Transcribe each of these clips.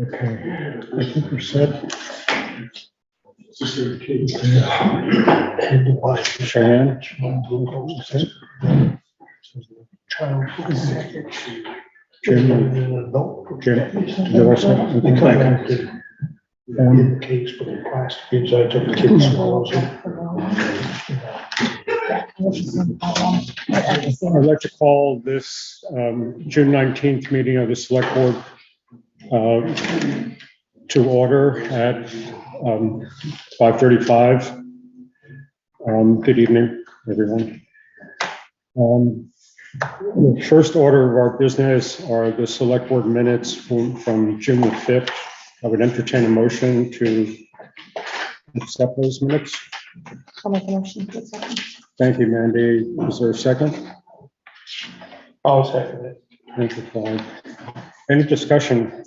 Okay, I think we're set. Cheyenne? Jim, you all set? Case for the plastic inside of the kids swallows. I'd like to call this June 19th meeting of the Select Board to order at 5:35. Good evening, everyone. The first order of our business are the Select Board minutes from June the 5th. I would entertain a motion to accept those minutes. I'll make a motion to accept. Thank you, Mandy. Is there a second? I'll second it. Thank you, Paul. Any discussion?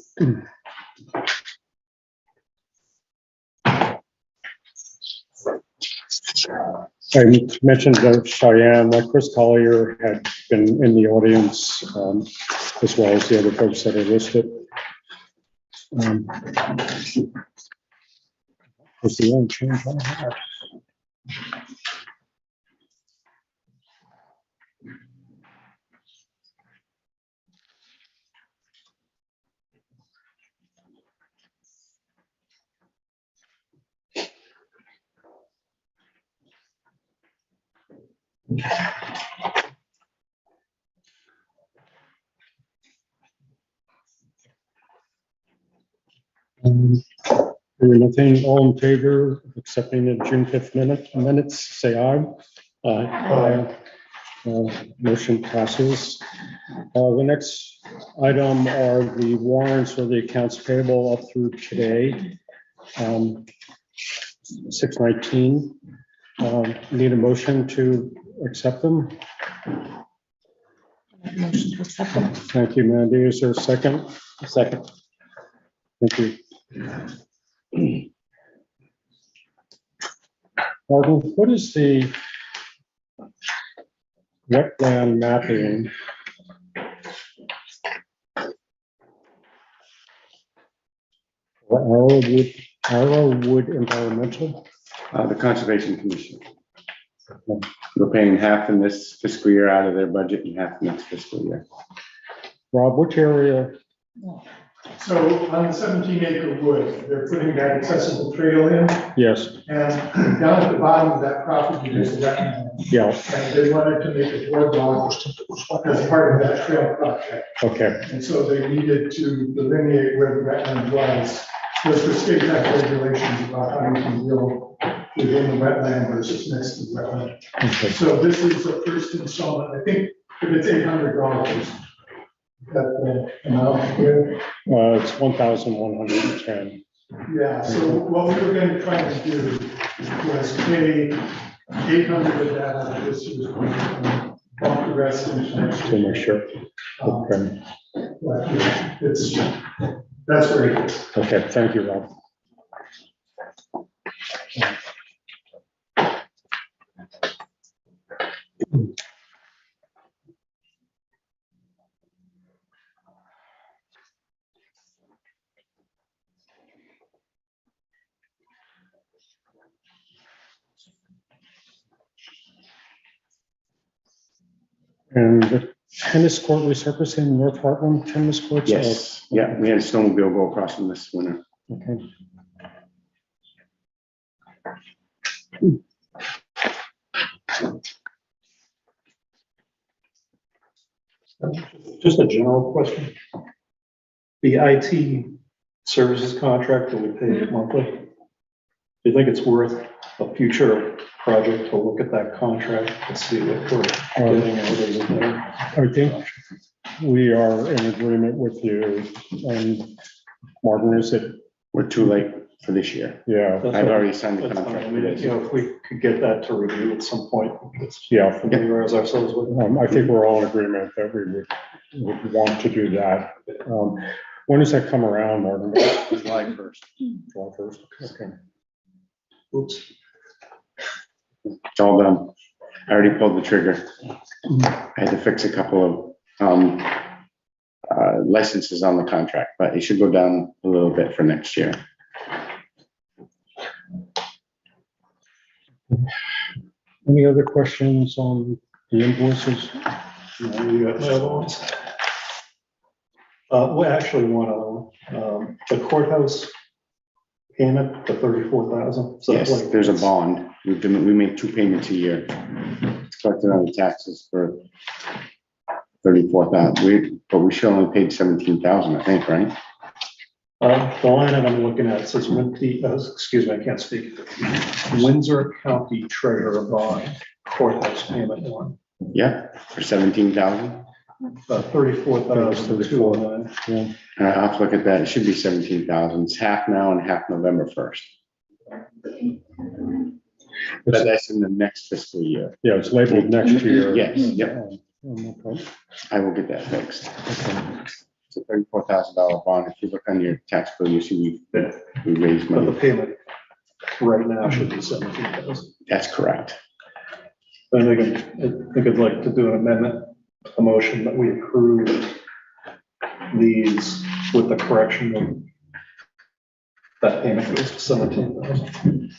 I mentioned that Cheyenne, like Chris Collier, had been in the audience, as well as the other folks that are listed. Was the only change on that? Hearing nothing, all in favor of accepting the June 5th minutes, say aye. Aye. Motion passes. The next item are the warrants or the accounts payable up through today, 6/19. Need a motion to accept them? Motion to accept them. Thank you, Mandy. Is there a second? A second. Thank you. Martin, what is the wetland mapping? Arrowwood Environmental? The Conservation Commission. We're paying half in this fiscal year out of their budget and half next fiscal year. Rob, which area? So on the 17-acre wood, they're putting that accessible trail in, Yes, and down at the bottom of that property, there's a wetland. yeah, And they wanted to make a boardwalk as part of that trail project. okay, And so they needed to delineate where the wetland was. Those were state type regulations about how you can build within the wetland versus next to the wetland. okay. So this is the first installment. I think if it's $800, that amount here. It's 1,110. Yeah, so what we were going to try to do was pay 800 of that out of this year's budget and bump the rest into next To year. make sure. Okay, But it's, that's where it is. okay, thank you, Rob. And the tennis court resurfacing, North Hartland tennis courts? Yes, yeah, we had a snowmobile go across them this winter. Okay. Just a general question. The IT services contract that we pay monthly, do you think it's worth a future project to look at that contract to see what we're getting and what isn't there? I think we are in agreement with you, and Martin, is it? We're too late for this year. Yeah, I've already signed the That's fine. contract. I mean, you know, if we could get that to review at some point, let's yeah. familiarize ourselves with it. I think we're all in agreement that we would want to do that. When does that come around, Martin? July 1st. July 1st, okay. Oops. It's all done. I already pulled the trigger. I had to fix a couple of licenses on the contract, but it should go down a little bit for next year. Any other questions on the invoices? No, you got my other ones. Well, actually, one other one. The courthouse payment, the 34,000. Yes, there's a bond. We make 2 payments a year. It's collected on the taxes for 34,000. But we should only paid 17,000, I think, right? The line that I'm looking at says, excuse me, I can't speak. Windsor County Treasurer Bond, courthouse payment one. Yeah, for 17,000. 34,209. Yeah. I'll have to look at that. It should be 17,000. It's half now and half November 1st. But that's in the next fiscal year. Yeah, it's labeled next year. Yes, yep. No problem. I will get that fixed. Okay. It's a $34,000 bond. If you look on your tax bill, you see we raised But the money. payment right now should be 17,000. That's correct. I think I'd like to do an amendment, a motion that we approve these with the correction of that payment goes to 17,000.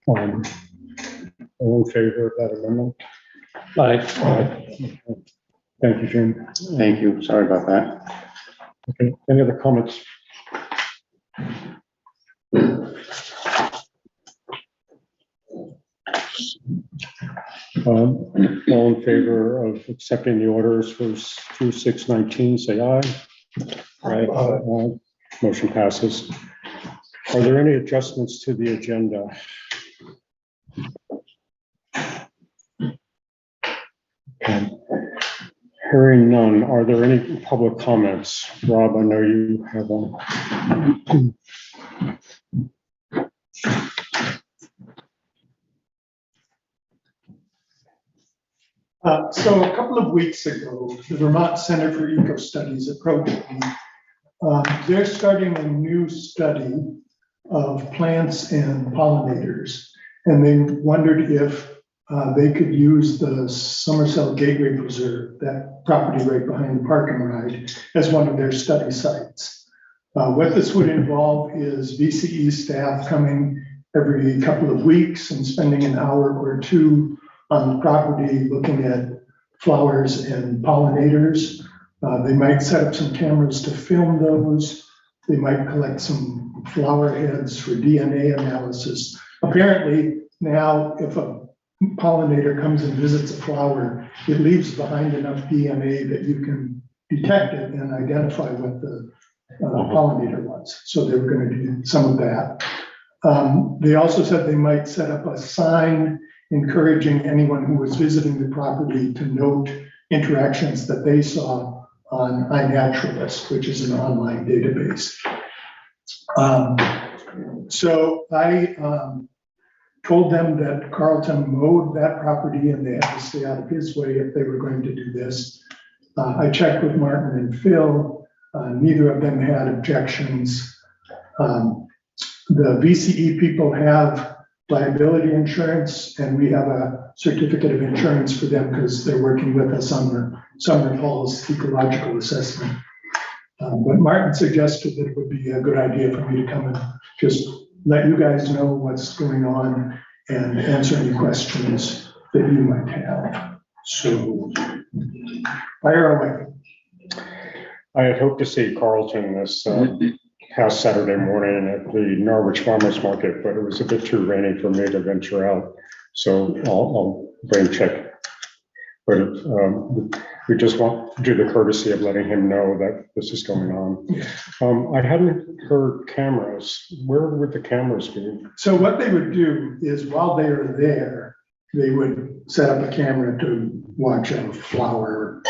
All in favor of that amendment? Aye. Thank you, Jim. Thank you. Sorry about that. Okay, any other comments? All in favor of accepting the orders for 2619, say aye. Right. Aye. Motion passes. Are there any adjustments to the agenda? Hearing none, are there any public comments? Rob, I know you have one. So a couple of weeks ago, the Vermont Center for Eco Studies approached me. They're starting a new study of plants and pollinators, and they wondered if they could use the Somerset Gateway Preserve, that property right behind the park and ride, as one of their study sites. What this would involve is VCE staff coming every couple of weeks and spending an hour or two on the property looking at flowers and pollinators. They might set up some cameras to film those. They might collect some flower heads for DNA analysis. Apparently now, if a pollinator comes and visits a flower, it leaves behind enough DNA that you can detect it and identify what the pollinator was. So they were going to do some of that. They also said they might set up a sign encouraging anyone who was visiting the property to note interactions that they saw on iNaturalist, which is an online database. So I told them that Carlton mowed that property and they had to stay out of his way if they were going to do this. I checked with Martin and Phil. Neither of them had objections. The VCE people have liability insurance, and we have a certificate of insurance for them because they're working with us on the Summer Falls ecological assessment. But Martin suggested that it would be a good idea for me to come and just let you guys know what's going on and answer any questions that you might have. So fire away. I had hoped to see Carlton this past Saturday morning at the Norwich Farmers Market, but it was a bit too rainy for me to venture out. So I'll brain check. But we just want to do the courtesy of letting him know that this is going on. I hadn't heard cameras. Where would the cameras be? So what they would do is while they are there, they would set up a camera to watch a flower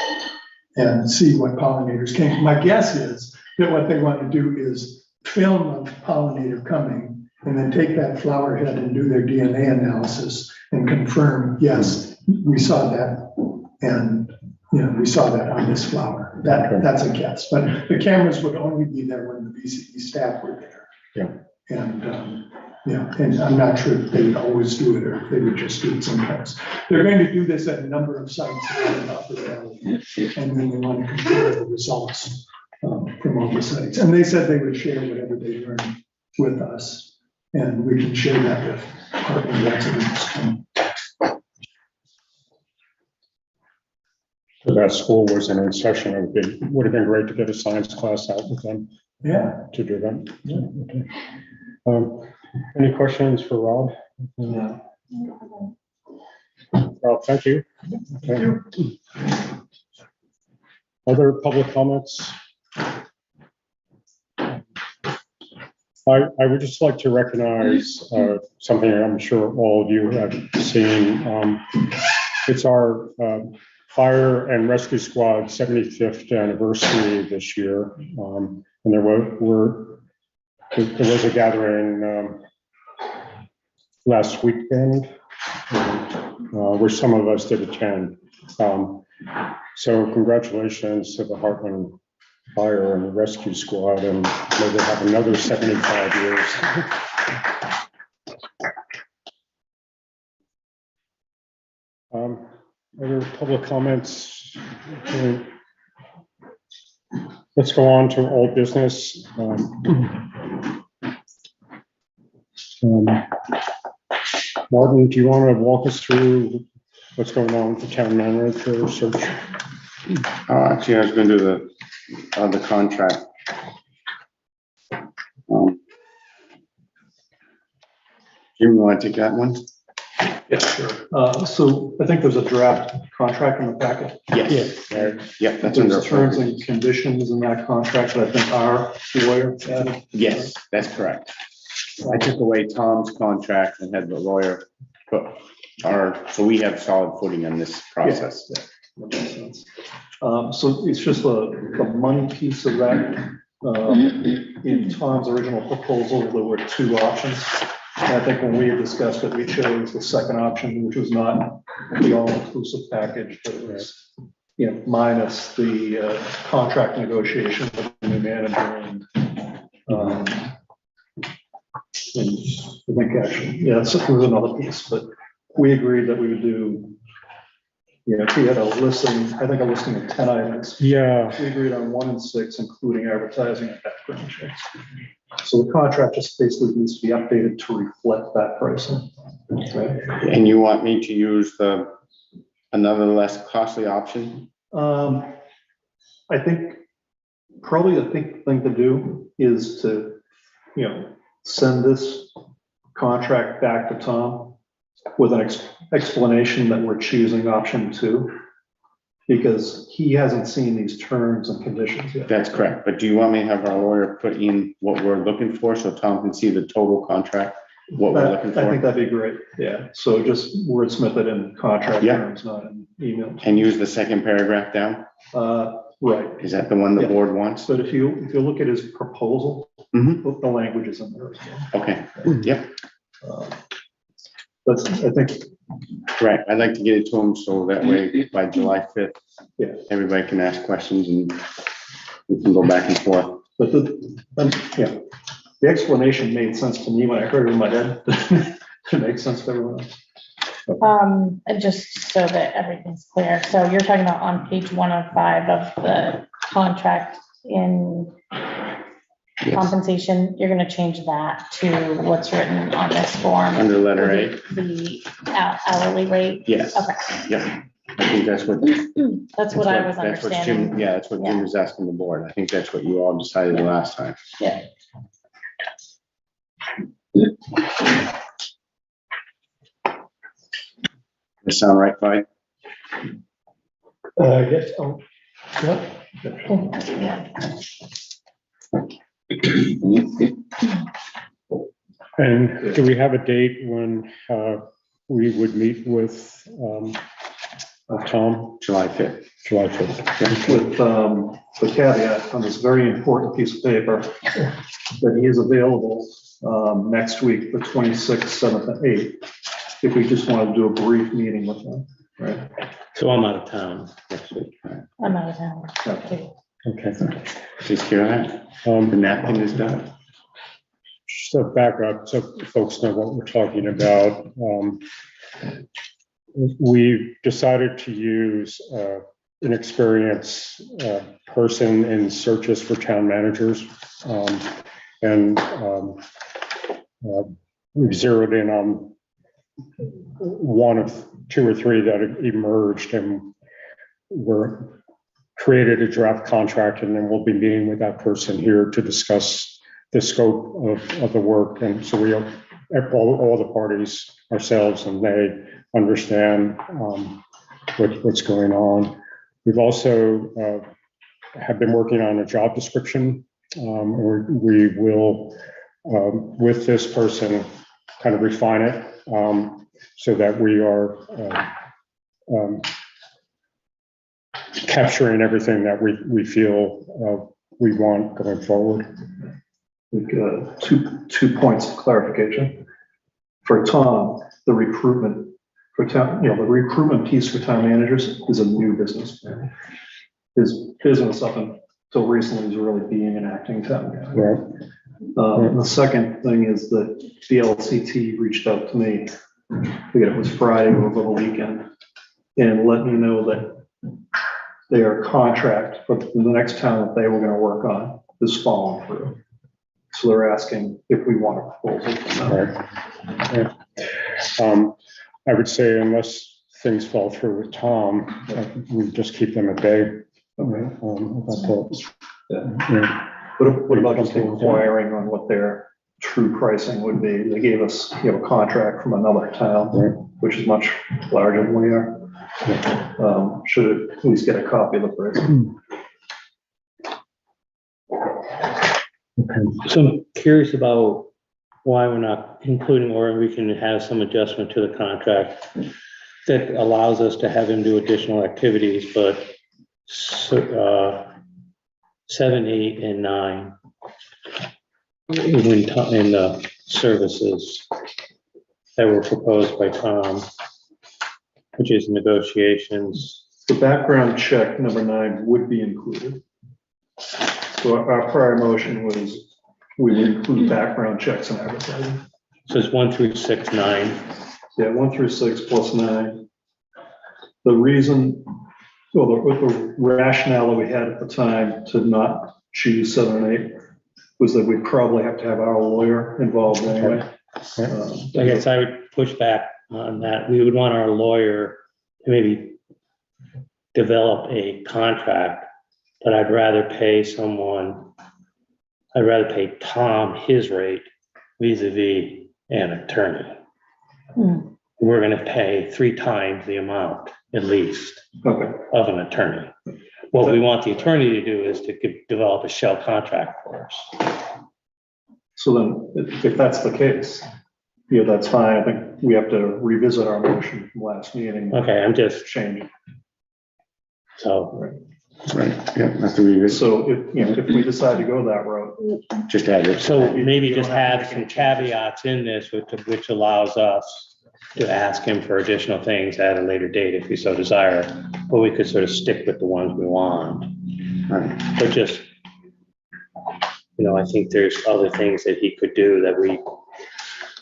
and see what pollinators came. My guess is that what they want to do is film a pollinator coming and then take that flower head and do their DNA analysis and confirm, yes, we saw that. And, you know, we saw that on this flower. That's a guess, but the cameras would only be there when the VCE staff were there. Yeah. And Yeah, and I'm not sure that they would always do it or if they would just do it sometimes. They're going to do this at a number of sites around Upper Valley, and then they want to compare the results from all the sites. And they said they would share whatever they learned with us, and we can share that with Hartland residents. That school was in session. It would have been great to get a science class out with them. Yeah. To do that. Yeah, okay. Any questions for Rob? Yeah. Rob, thank you. Okay. Other public comments? I would just like to recognize something I'm sure all of you have seen. It's our Fire and Rescue Squad 75th anniversary this year. And there was a gathering last weekend, where some of us did attend. So congratulations to the Hartland Fire and Rescue Squad, and may they have another 75 years. Other public comments? Let's go on to old business. Martin, do you want to walk us through what's going on with the town manager search? Actually, I was going to do the contract. Jim, you want to take that one? Yeah, sure. So I think there's a draft contract in the packet. Yes. Yeah, that's under. There's terms and conditions in that contract that I think our lawyer added. Yes, that's correct. I took away Tom's contract and had the lawyer put so we have solid footing on this process. Yeah, that makes sense. So it's just the money piece of that. In Tom's original proposal, there were two options. And I think when we had discussed it, we chose the second option, which was not the all-inclusive package, but it was, minus the contract negotiation with the new manager and I think actually, so there was another piece, but we agreed that we would do, if we had a listing, I think a listing of 10 items. Yeah. We agreed on 1 and 6, including advertising and background checks. So the contract just basically needs to be updated to reflect that pricing. Right? And you want me to use another less costly option? I think probably the thing to do is to, send this contract back to Tom with an explanation that we're choosing option 2, because he hasn't seen these terms and conditions yet. That's correct. But do you want me to have our lawyer put in what we're looking for so Tom can see the total contract, what we're looking for? I think that'd be great. Yeah. So just wordsmith it in contract terms, not in email. And use the second paragraph down? Right. Is that the one the board wants? But if you look at his proposal, the language is in there as well. Okay. Yep. That's, I think. Right. I'd like to get it to him so that way by July 5th, everybody can ask questions and we can go back and forth. But the explanation made sense to me when I heard it in my head. It makes sense to everyone else. Just so that everything's clear. So you're talking about on page 105 of the contract in compensation, you're going to change that to what's written on this form. Under letter A? The hourly rate? Yes. Okay. Yeah. I think that's what. That's what I was That's what understanding. Jim, that's what Jim was asking the board. I think that's what you all decided the last time. Yeah. Does that sound right, Clyde? Yes. Yeah. And do we have a date when we would meet with Tom? July 5th. July 5th. With the caveat on this very important piece of paper that he is available next week, the 26th, 7th, and 8th, if we just want to do a brief meeting with him, right? So I'm out of town next week. I'm out of town. Okay. Okay. Takes care of that. The napkin is done. So back up so folks know what we're talking about. We decided to use an experienced person in searches for town managers. We've zeroed in on one of two or three that have emerged, and we're created a draft contract, and then we'll be meeting with that person here to discuss the scope of the work. And so we have all the parties, ourselves and they, understand what's going on. We've also have been working on a job description. We will, with this person, kind of refine it so that we are capturing everything that we feel we want going forward. Two points of clarification. For Tom, the recruitment for town, the recruitment piece for town managers is a new business. His business up until recently was really being an acting town manager. Right. The second thing is that the LCT reached out to me, I forget it was Friday over the weekend, and let me know that their contract for the next town that they were gonna work on is falling through. So they're asking if we want a proposal from them. Right. Yeah. I would say unless things fall through with Tom, we just keep them at bay. Yeah. What about just inquiring on what their true pricing would be? They gave us, a contract from another town, Right. which is much larger than we are. Should at least get a copy of the price. Okay. So I'm curious about why we're not including, or we can have some adjustment to the contract that allows us to have him do additional activities, but 7, 8, and 9 in the services that were proposed by Tom, which is negotiations. The background check number 9 would be included. So our prior motion was we would include background checks and advertising. So it's 1 through 6, 9. Yeah, 1 through 6 plus 9. The reason, the rationale that we had at the time to not choose 7 and 8 was that we'd probably have to have our lawyer involved anyway. I guess I would push back on that. We would want our lawyer to maybe develop a contract, but I'd rather pay Tom his rate vis-a-vis an attorney. We're gonna pay 3 times the amount, at least, Okay. of an attorney. What we want the attorney to do is to develop a shell contract for us. So then, if that's the case, that's fine. I think we have to revisit our motion from last meeting. Okay, I'm just, Change it. so, Right, yeah, that's the revision. So if we decide to go that route, Just add it. so maybe You just don't have to have make some any changes. caveats in this, which allows us to ask him for additional things at a later date if we so desire, but we could sort of stick with the ones we want. Right. But just, I think there's other things that he could do that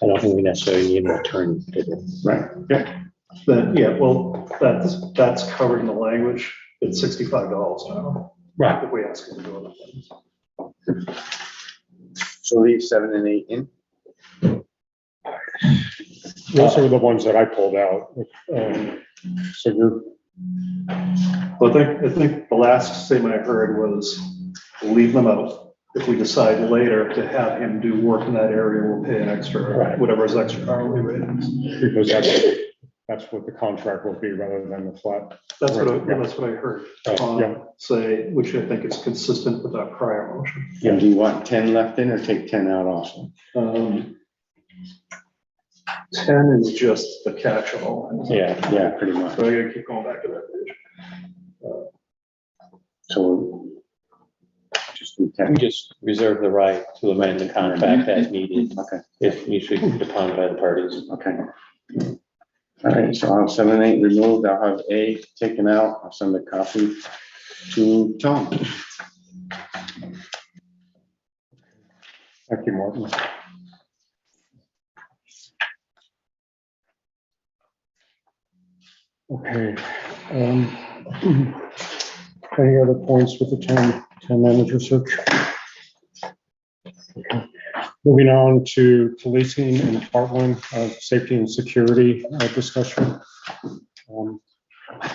I don't think we necessarily need an attorney to do. Right, yeah, then, well, that's covered in the language. It's $65 now. Right. If we ask him to do other things. so leave 7 and 8 in. Those are the ones that I pulled out. So you're, But I think the last statement I heard was leave them out. If we decide later to have him do work in that area, we'll pay an extra, Right. whatever his extra hourly rate is. because that's what the contract will be rather than the flat. That's what Yeah. that's what I heard Yeah. say, which I think is consistent with our prior motion. And do you want 10 left in or take 10 out also? 10 is just the catch-all. Yeah, pretty much. So I gotta keep going back to that page. So just do 10. We just reserve the right to amend the contract as needed Okay, if mutually upon by the parties. okay. All right, so I'll have 7 and 8 removed. I'll have A taken out. I'll send a copy to Tom. Thank you, Martin. Okay. Any other points with the town manager search? Okay. Moving on to policing and Hartland, safety and security discussion. I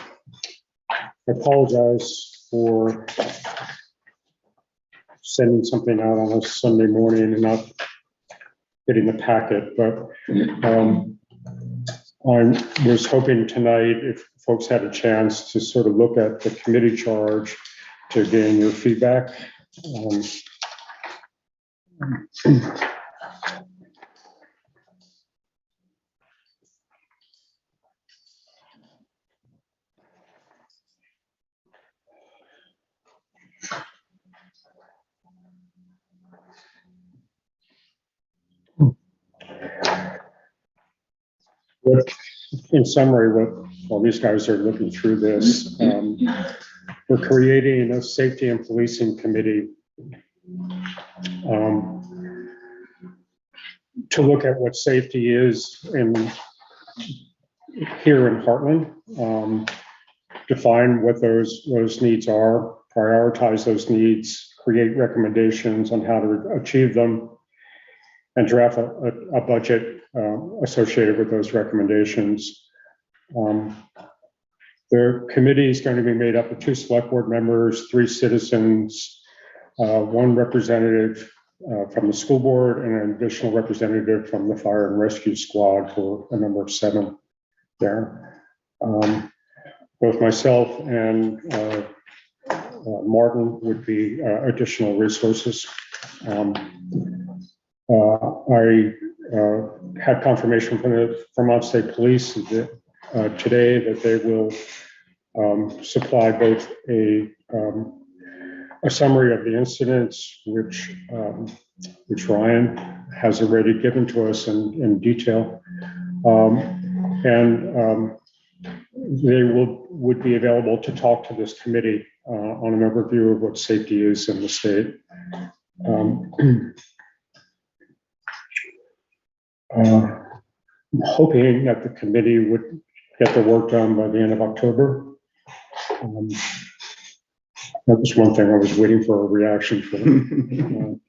apologize for sending something out on a Sunday morning and not getting the packet, but I was hoping tonight if folks had a chance to sort of look at the committee charge to gain your feedback. In summary, while these guys are looking through this, we're creating a safety and policing committee to look at what safety is here in Hartland, define what those needs are, prioritize those needs, create recommendations on how to achieve them, and draft a budget associated with those recommendations. The committee is going to be made up of 2 select board members, 3 citizens, 1 representative from the school board, and an additional representative from the fire and rescue squad for a number of 7 there. Both myself and Martin would be additional resources. I had confirmation from the Vermont State Police today that they will supply both a summary of the incidents, which Ryan has already given to us in detail, and they would be available to talk to this committee on an overview of what safety is in the state. I'm hoping that the committee would get the work done by the end of October. That was one thing I was waiting for a reaction from.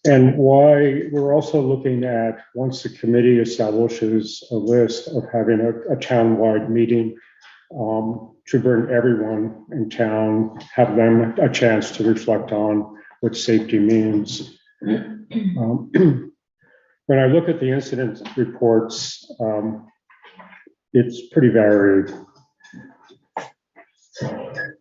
And why we're also looking at, once the committee establishes a list, of having a town-wide meeting to bring everyone in town, have them a chance to reflect on what safety means. When I look at the incident reports, it's pretty varied.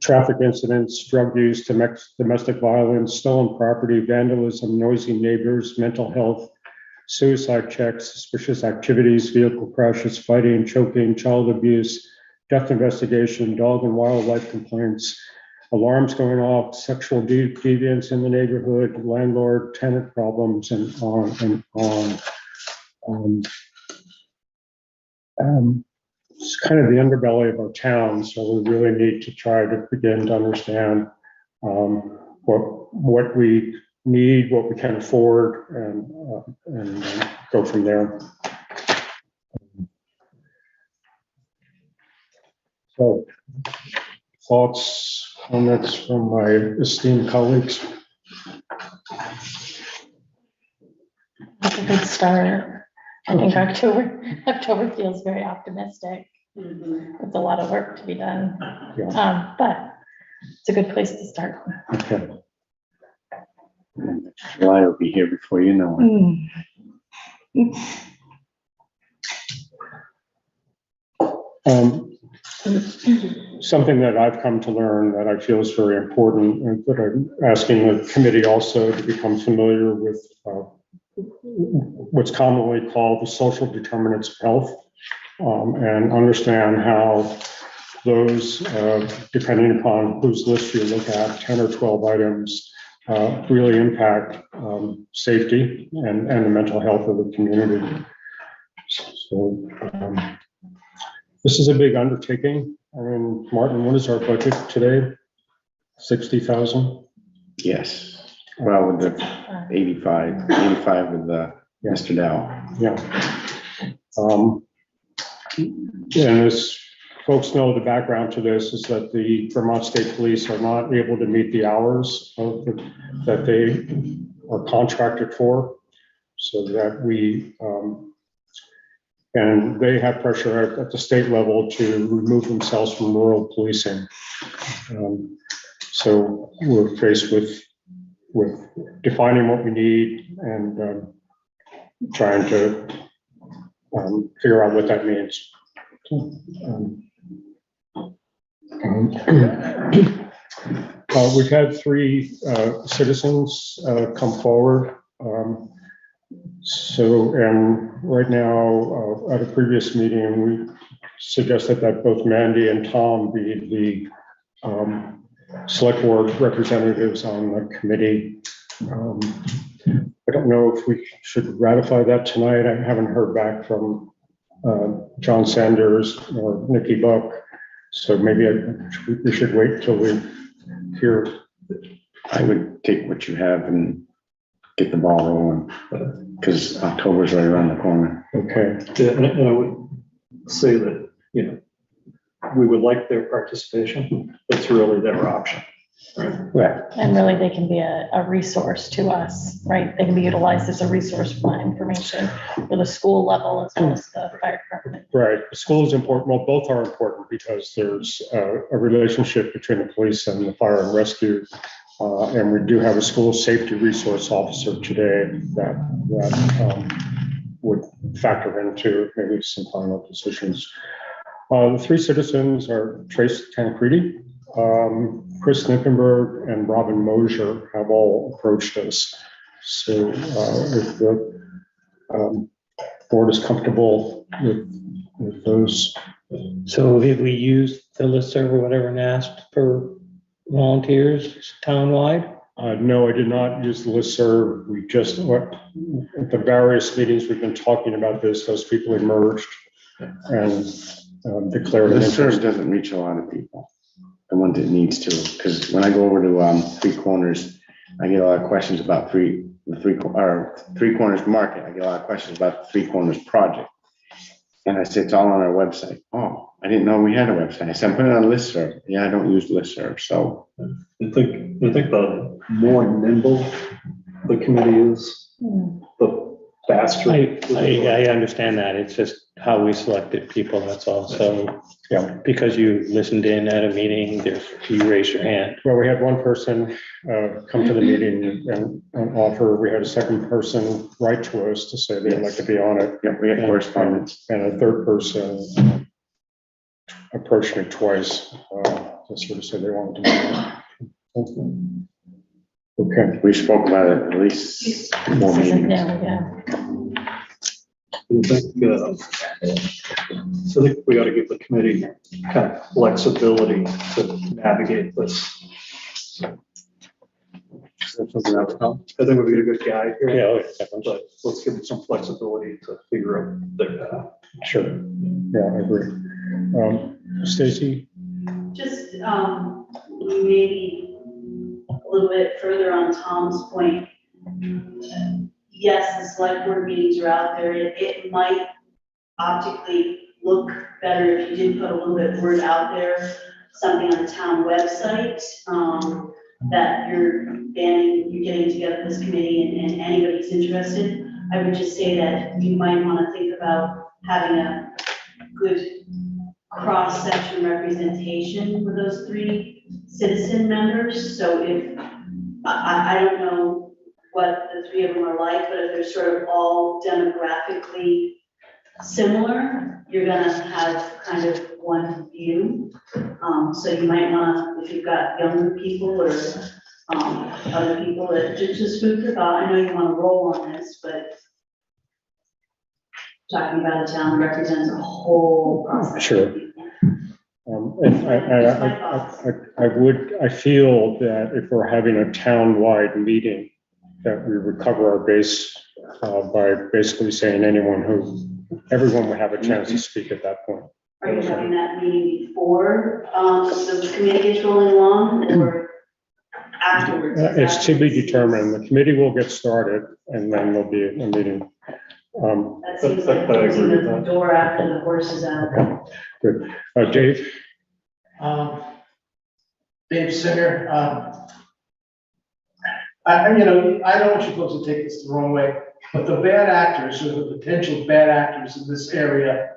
Traffic incidents, drug use, domestic violence, stolen property, vandalism, noisy neighbors, mental health, suicide checks, suspicious activities, vehicle crashes, fighting, choking, child abuse, death investigation, dog and wildlife complaints, alarms going off, sexual deviance in the neighborhood, landlord-tenant problems, and on and on. It's kind of the underbelly of our town, so we really need to try to begin to understand what we need, what we can afford, and go from there. So, thoughts, comments from my esteemed colleagues? That's a good start. I think October feels very optimistic. It's a lot of work to be done, Yeah. but it's a good place to start. Okay. July will be here before you know it. Something that I've come to learn that I feel is very important, and that I'm asking the committee also to become familiar with what's commonly called the social determinants of health, and understand how those, depending upon whose list you look at, 10 or 12 items, really impact safety and the mental health of the community. So this is a big undertaking. I mean, Martin, what is our budget today? 60,000? Yes, well, with the 85 with the Mr. Dow. Yeah. And as folks know, the background to this is that the Vermont State Police are not able to meet the hours that they are contracted for. So that and they have pressure at the state level to remove themselves from rural policing. So we're faced with defining what we need and trying to figure out what that means. We've had 3 citizens come forward. And right now, at a previous meeting, we suggested that both Mandy and Tom be the select board representatives on the committee. I don't know if we should ratify that tonight. I haven't heard back from John Sanders or Nikki Buck. So maybe we should wait till we hear. I would take what you have and get the ball rolling, because October's right around the corner. Okay. Yeah, and I would say that, we would like their participation. It's really their option. Right. And really, they can be a resource to us, right? They can be utilized as a resource for my information for the school level as well as the fire department. Right. The school is important. Well, both are important because there's a relationship between the police and the fire and rescue. And we do have a school safety resource officer today that would factor into maybe some final decisions. The 3 citizens are Trace Tancredi, Chris Nickenberg, and Robin Mosier have all approached us. So if the board is comfortable with those. So have we used the listserv or whatever and asked for volunteers townwide? No, I did not use the listserv. We just, at the various meetings we've been talking about this, those people emerged and declared an This interest. serve doesn't reach a lot of people, the ones it needs to, because when I go over to 3 Corners, I get a lot of questions about Three Corners Market. I get a lot of questions about the 3 Corners project. And I said, it's all on our website. Oh, I didn't know we had a website. I said, I'm putting it on listserv. Yeah, I don't use listserv, so. I think the more nimble the committee is, the faster. I understand that. It's just how we selected people, that's all. So, because you listened in at a meeting, you raise your hand. Well, we had one person come to the meeting and offer. We had a second person write to us to say they'd like to be on it. Yeah, we had correspondence. And a third person approached me twice to sort of say they wanted to be on it. Okay. We spoke about it at least 4 meetings. Yeah. So I think we ought to give the committee kind of flexibility to navigate this. I think we've got a good guide here. Yeah, definitely. But let's give them some flexibility to figure out their path. Sure. Yeah, I agree. Stacy? Just maybe a little bit further on Tom's point. Yes, the select board meetings are out there. It might optically look better if you did put a little bit of word out there, something on the town website, that you're getting together this committee and anybody's interested. I would just say that you might want to think about having a good cross-section representation for those 3 citizen members. So if, I don't know what the 3 of them are like, but if they're sort of all demographically similar, you're gonna have kind of one view. So you might wanna, if you've got younger people or other people, that just food for thought. I know you wanna roll on this, but talking about a town that represents a whole process. Sure. I feel that if we're having a town-wide meeting, that we recover our base by basically saying everyone will have a chance to speak at that point. Are you having that meeting before the committee is rolling along, or afterwards. It's to be determined. The committee will get started and then there'll be a meeting. That seems like I agree closing with the that. door after the horse is out. Good. Dave? Dave Singer, you know, I don't want you folks to take this the wrong way, but the bad actors or the potential bad actors in this area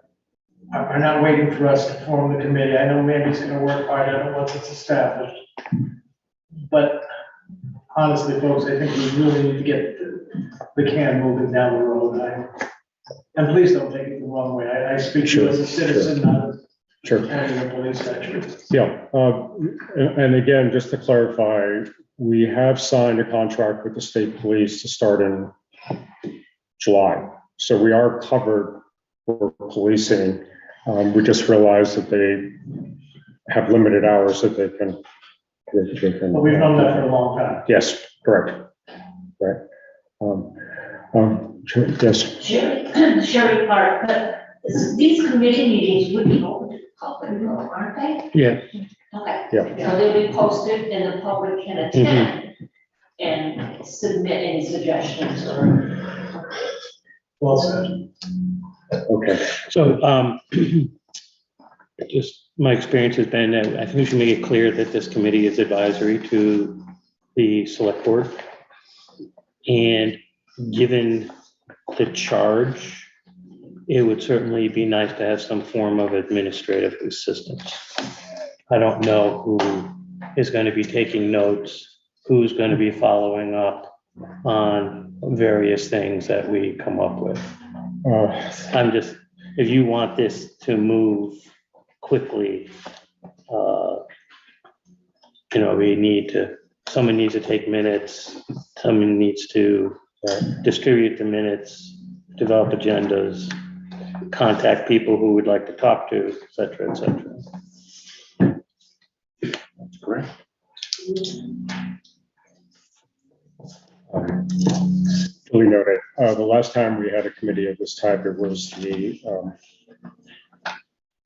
are not waiting for us to form the committee. I know Mandy's gonna work hard on it once it's established. But honestly, folks, I think we really need to get the can moving down the road. And please don't take it the wrong way. I speak to you as a citizen, not as Sure. having a police action. Yeah, and again, just to clarify, we have signed a contract with the state police to start in July. So we are covered for policing. We just realized that they have limited hours that they can. But we've known that for a long time. Yes, correct. Right. Yes, Sherry Park, but these committee meetings would be open to the public, aren't they? Yeah. Okay. Yeah. So they'll be posted and the public can attend and submit any suggestions or. Well said. okay. So, just my experience has been that I think we should make it clear that this committee is advisory to the select board. And given the charge, it would certainly be nice to have some form of administrative assistance. I don't know who is going to be taking notes, who's going to be following up on various things that we come up with. I'm just, if you want this to move quickly, someone needs to take minutes, someone needs to distribute the minutes, develop agendas, contact people who would like to talk to, et cetera, et cetera. That's correct. Duly noted. The last time we had a committee of this type, it was the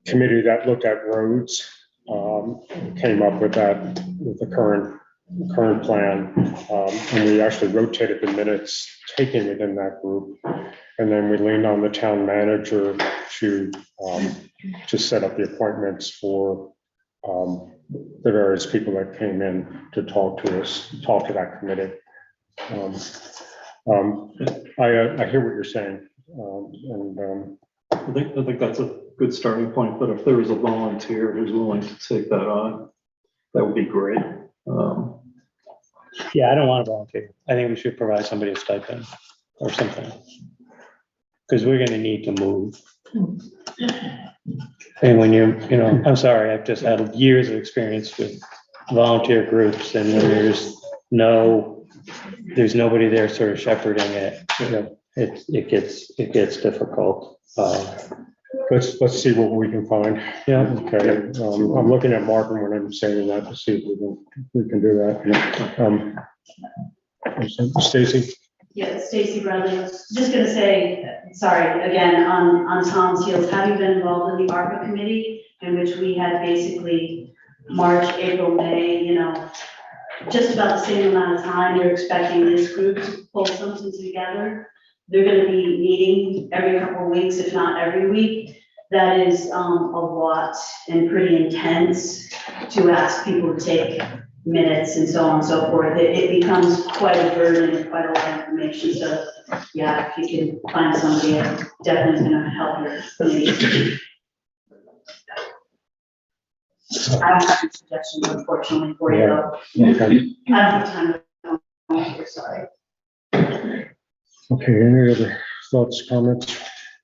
committee that looked at roads, came up with the current plan. And we actually rotated the minutes taken within that group. And then we leaned on the town manager to set up the appointments for the various people that came in to talk to that committee. I hear what you're saying. I think that's a good starting point, but if there is a volunteer who's willing to take that on, that would be great. Yeah, I don't want to volunteer. I think we should provide somebody a stipend or something. Because we're gonna need to move. And when I'm sorry, I've just had years of experience with volunteer groups, and when there's nobody there sort of shepherding it, it gets difficult. Let's see what we can find. Yeah. Okay. I'm looking at Martin when I'm saying that to see if we can do that. Stacy? Yeah, Stacy Bradley, I was just gonna say, sorry, again, on Tom's heels, having been involved in the ARPA committee, in which we had basically March, April, May, just about the same amount of time, you're expecting this group to pull something together. They're gonna be meeting every couple of weeks, if not every week. That is a lot and pretty intense to ask people to take minutes and so on and so forth. It becomes quite a burden and quite a lot of information. So yeah, if you can find somebody, it's definitely gonna help your committee. I don't have any suggestions, unfortunately, for you though. Okay. I don't have time to go, sorry. Okay, any other thoughts, comments?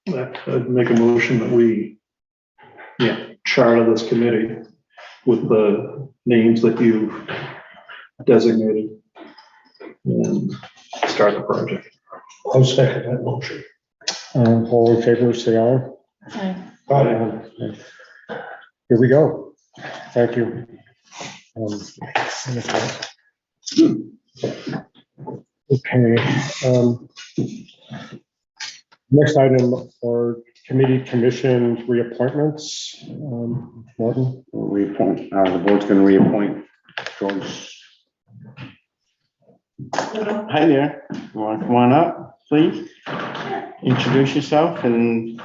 I'd make a motion that we, charter this committee with the names that you've designated and start the project. I'll second that motion. All in favor, say aye. Aye. Here we go. Thank you. Okay. Next item are committee commission reappointments. Martin? We'll reappoint, the board's gonna reappoint George Hi there. You want to come on up, please? Introduce yourself and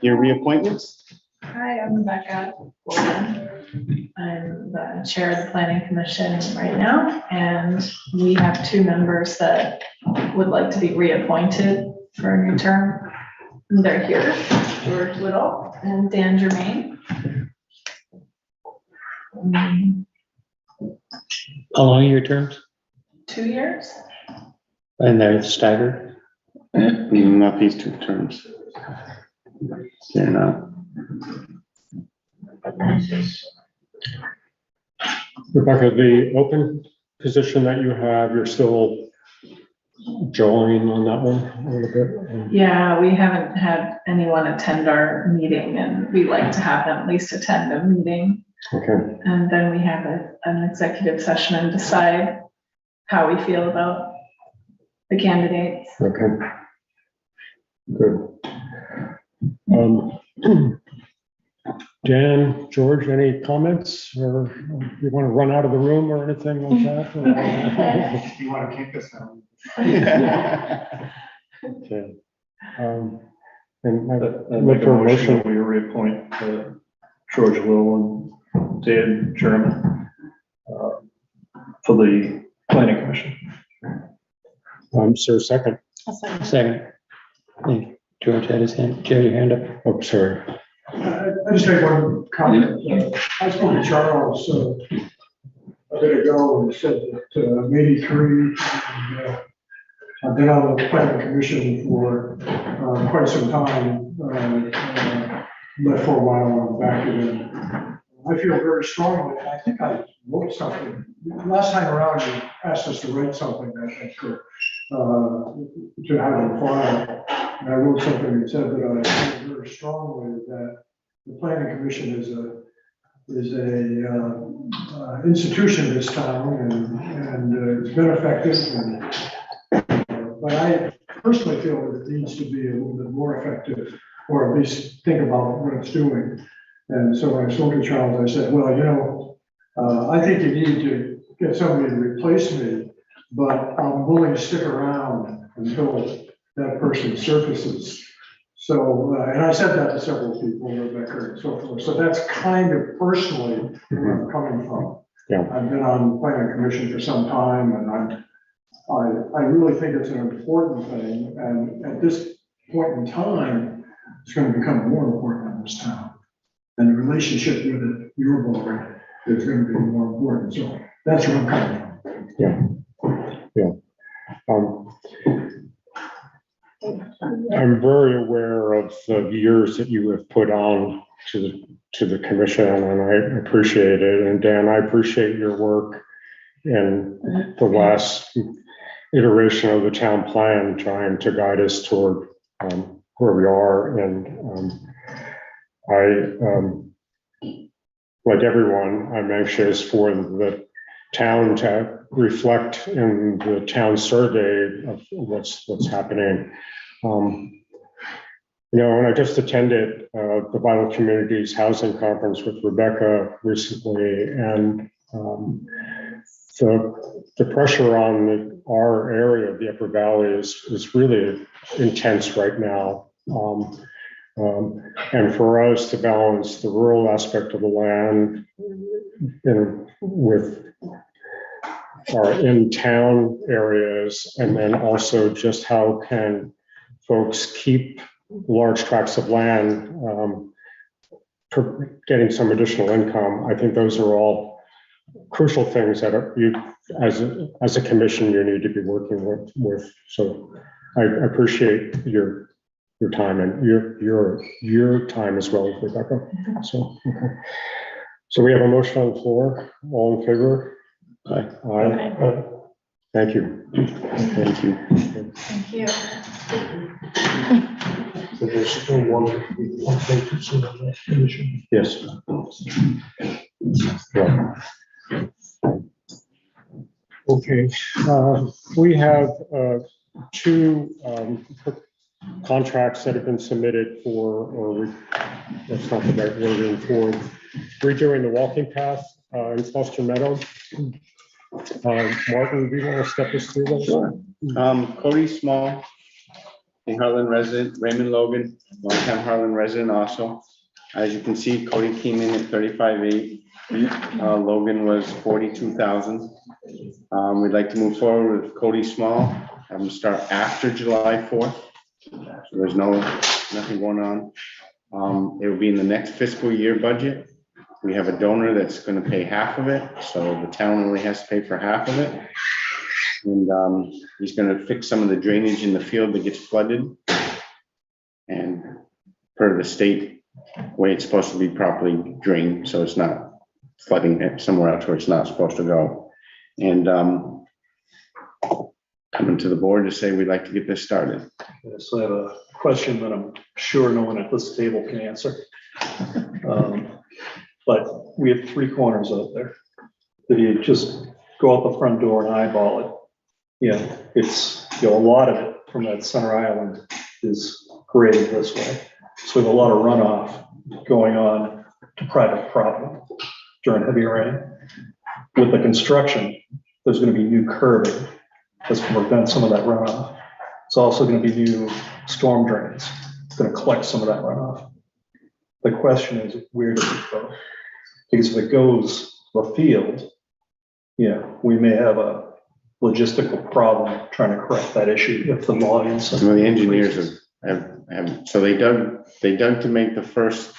your reappointments. Hi, I'm Rebecca Golden. I'm the chair of the planning commission right now, and we have two members that would like to be reappointed for a new term. They're here, George Little and Dan Germain. How long are your terms? 2 years. And they're staggered? Not these two terms. They're not. Rebecca, the open position that you have, you're still drawing on that one a little bit? Yeah, we haven't had anyone attend our meeting, and we like to have them at least attend a meeting. Okay, And then we have an executive session and decide how we feel about the candidates. okay. Good. Dan, George, any comments, or you want to run out of the room or anything like that? or- You want to keep this down? Okay. And I I look make a for a motion motion. that we reappoint George Will and Dan German for the planning commission. So second, Second. Hey, George had his hand, Jerry, your hand up. oh, sorry. I just make one comment. I spoke to Charles a bit ago and said that maybe three, I've been on the planning commission for quite some time, left for a while, I'm back again. I feel very strongly, I think I wrote something, last time around you asked us to write something, I think, to have in file. And I wrote something that said that I feel very strongly that the planning commission is a institution in this town, and it's been effective. But I personally feel that it needs to be a little bit more effective, or at least think about what it's doing. And so when I spoke to Charles, I said, well, you know, I think you need to get somebody to replace me, but I'm willing to stick around until that person surfaces. So, and I said that to several people, Rebecca and so forth. So that's kind of personally where I'm coming from. Yeah. I've been on the planning commission for some time, and I really think it's an important thing. And at this point in time, it's going to become more important in this town. And the relationship with your board is going to be more important. So that's where I'm coming from. Yeah. I'm very aware of the years that you have put on to the commission, and I appreciate it. And Dan, I appreciate your work in the last iteration of the town plan, trying to guide us toward where we are. And like everyone, I'm anxious for the town to reflect in the town survey of what's happening. You know, and I just attended the Vital Communities Housing Conference with Rebecca recently, and the pressure on our area of the Upper Valley is really intense right now. And for us to balance the rural aspect of the land with our in-town areas, and then also just how can folks keep large tracts of land for getting some additional income. I think those are all crucial things that you, as a commission, you need to be working with. So I appreciate your time and your time as well, Rebecca. So, okay. So we have a motion on the floor. All in favor? Aye. Aye. Thank you. Thank you. Thank you. So there's still one vacancy on that commission. Yes. Yeah. Okay, we have two contracts that have been submitted for, that's not the right wording, for redoing the walking path in Foster Meadow. Martin, do you want to step us through those? Sure. Cody Small, a Hartland resident, Raymond Logan, longtime Hartland resident also. As you can see, Cody came in at 35.8. Logan was 42,000. We'd like to move forward with Cody Small, have him start after July 4th. So there's nothing going on. It will be in the next fiscal year budget. We have a donor that's going to pay half of it, so the town only has to pay for half of it. And he's going to fix some of the drainage in the field that gets flooded. And per the state way, it's supposed to be properly drained, so it's not flooding it somewhere else where it's not supposed to go. And coming to the board to say we'd like to get this started. So I have a question that I'm sure no one at this table can answer. But we have 3 corners out there. If you just go out the front door and eyeball it, it's, a lot of it from that center island is graded this way. So we have a lot of runoff going on to private property during heavy rain. With the construction, there's going to be new curbing that's going to prevent some of that runoff. It's also going to be new storm drains. It's going to collect some of that runoff. The question is, where does it go? Because if it goes the field, we may have a logistical problem trying to correct that issue if the volumes. Some of the engineers have so they dug to make the first,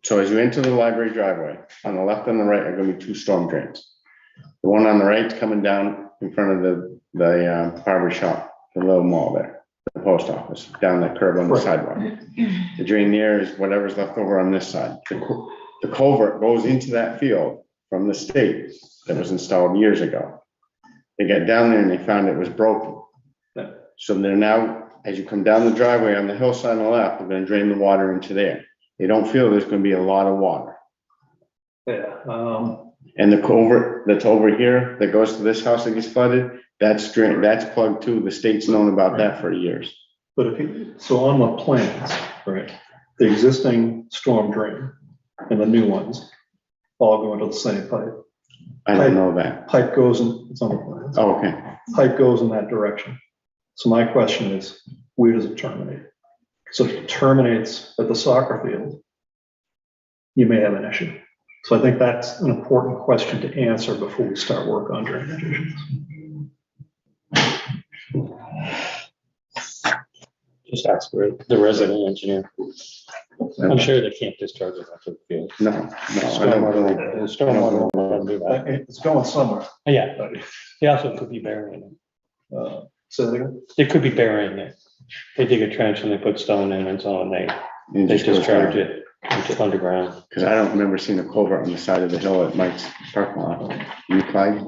so as you enter the library driveway, on the left and the right are going to be 2 storm drains. The one on the right is coming down in front of the barber shop, the little mall there, the post office, down that curb on the sidewalk. The drain there is whatever's left over on this side. The culvert goes into that field from the state that was installed years ago. They got down there and they found it was broken. So they're now, as you come down the driveway on the hillside on the left, they're going to drain the water into there. They don't feel there's going to be a lot of water. And the culvert that's over here that goes to this house that gets flooded, that's plugged too. The state's known about that for years. But so on the plans, right, the existing storm drain and the new ones all go into the same pipe. I don't know that. Pipe goes in, it's on the plans. Oh, okay. Pipe goes in that direction. So my question is, where does it terminate? So if it terminates at the soccer field, you may have an issue. So I think that's an important question to answer before we start work on drainage issues. Just ask for the resident engineer. I'm sure they can't discharge it after the field. No, I don't know. Stormwater won't do that. It's going somewhere. Yeah, they also could be burying it. So they go, They could be burying it. They dig a trench and they put stone in and so on, they It just goes discharge down. it into underground. Because I don't remember seeing a culvert on the side of the hill at Mike's parking lot. You, Clyde?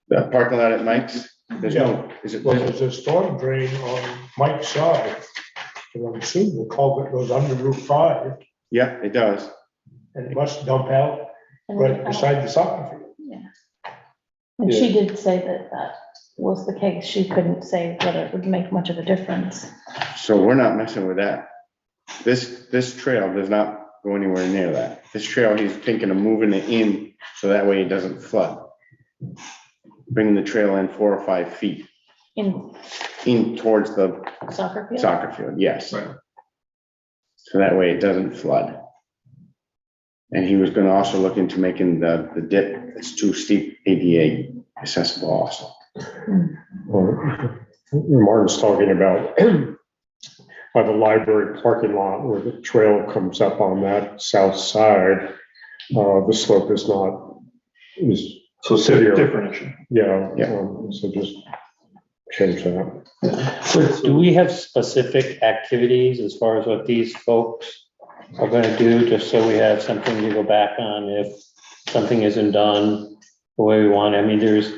The parking lot at Mike's? There's no, is it? Well, there's a storm drain on Mike's side, and I'm assuming the culvert goes under Route 5, Yeah, it does. and it must dump out right beside the soccer field. And she did say that that was the case. She couldn't say whether it would make much of a difference. So we're not messing with that. This trail does not go anywhere near that. This trail, he's thinking of moving it in so that way it doesn't flood. Bringing the trail in 4 or 5 feet In towards the soccer field? soccer field, yes. Right. So that way it doesn't flood. And he was gonna also look into making the dip that's too steep ADA accessible also. Well, Martin's talking about by the library parking lot where the trail comes up on that south side. The slope is not, so it's a Severe. different issue. yeah, Yeah. so just change that. So do we have specific activities as far as what these folks are gonna do, just so we have something to go back on if something isn't done the way we want? I mean, there's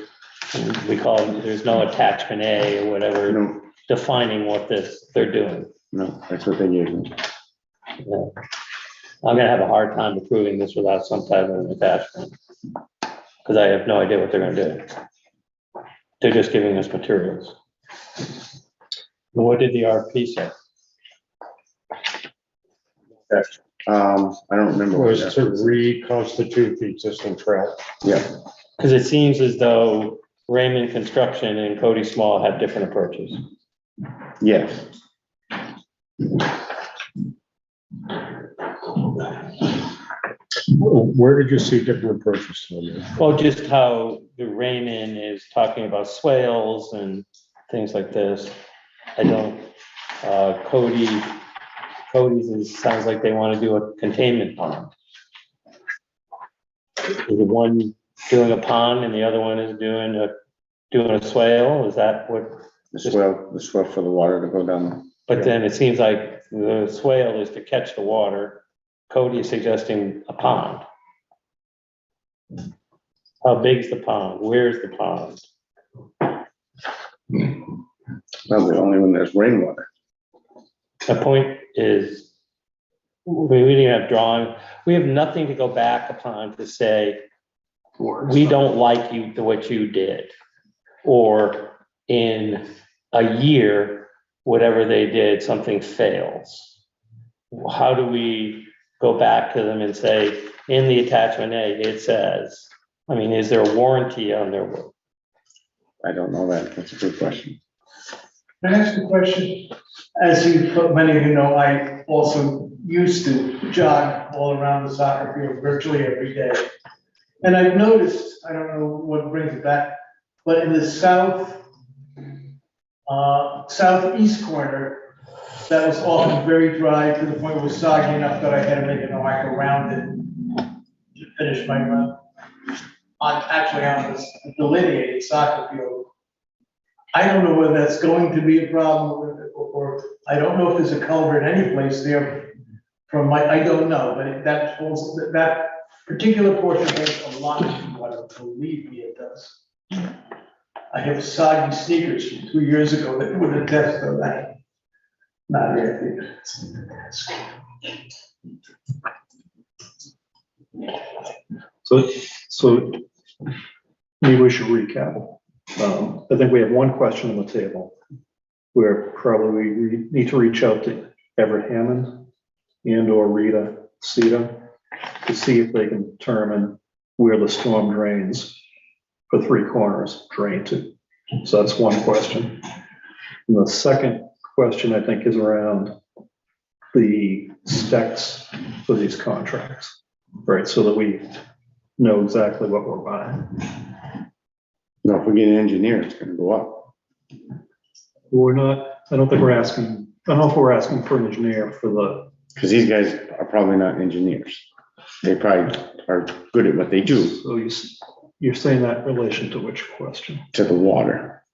no attachment A or whatever No, defining what they're doing. no, that's what they use. Yeah. I'm gonna have a hard time approving this without some type of an attachment, because I have no idea what they're gonna do. They're just giving us materials. What did the RFP say? I don't remember. what Was that to was. reconstitute the existing trail. Yeah, Because it seems as though Raymond Construction and Cody Small have different approaches. Yes. Where did you see different approaches to it? Well, just how the Raymond is talking about swales and things like this. I don't, Cody's sounds like they want to do a containment pond. Is the one doing a pond and the other one is doing a swale? Is that what? The swell for the water to go down. But then it seems like the swale is to catch the water. Cody is suggesting a pond. How big's the pond? Where's the pond? Probably only when there's rainwater. The point is, we didn't have drawing, we have nothing to go back upon to say, we don't like what you did. Or in a year, whatever they did, something fails. How do we go back to them and say, in the attachment A, it says, I mean, is there a warranty on their work? I don't know that. That's a good question. Can I ask a question? As many of you know, I also used to jog all around the soccer field virtually every day. And I've noticed, I don't know what brings it back, but in the southeast corner, that was often very dry to the point it was soggy enough that I had to make an arc around it to finish my run. Actually on this delineated soccer field. I don't know whether that's going to be a problem or I don't know if there's a culvert any place there I don't know, but that particular portion has a lot of water, believe me, it does. I have soggy sneakers from 2 years ago that would attest to that. Not really. So maybe we should recap. I think we have one question on the table. Where probably we need to reach out to Everett Hammond and or Rita Ceta to see if they can determine where the storm drains for Three Corners drain to. So that's one question. And the second question, I think, is around the specs for these contracts, right? So that we know exactly what we're buying. No, if we get an engineer, it's gonna go up. We're not, I don't think we're asking, I don't know if we're asking for an engineer for the, Because these guys are probably not engineers. They probably are good at what they do so you're saying that in relation to which question? to the water.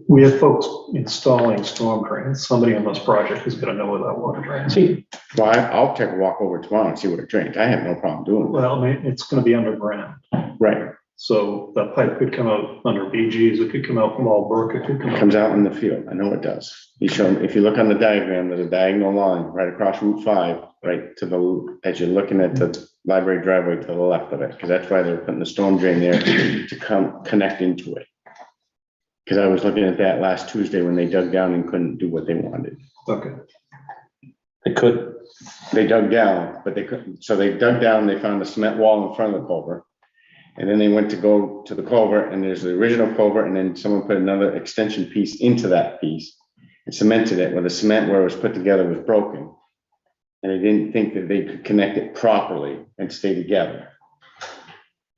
We have folks installing storm drains. Somebody on this project is gonna know where that water drains. See, Well, I'll take a walk over tomorrow and see what it drains. I have no problem doing Well, I mean, it's gonna be underground. that. Right. So that pipe could come out under BG's, it could come out from Albrook, it could come It out. comes out in the field. I know it does. You show, if you look on the diagram, there's a diagonal line right across Route 5, right to the, as you're looking at the library driveway to the left of it, because that's why they're putting the storm drain there to come connect into it. Because I was looking at that last Tuesday when they dug down and couldn't do what they wanted. Okay, it could, They dug down, but they couldn't. So they dug down, they found a cement wall in front of the culvert. And then they went to go to the culvert and there's the original culvert and then someone put another extension piece into that piece and cemented it, where the cement where it was put together was broken. And they didn't think that they could connect it properly and stay together.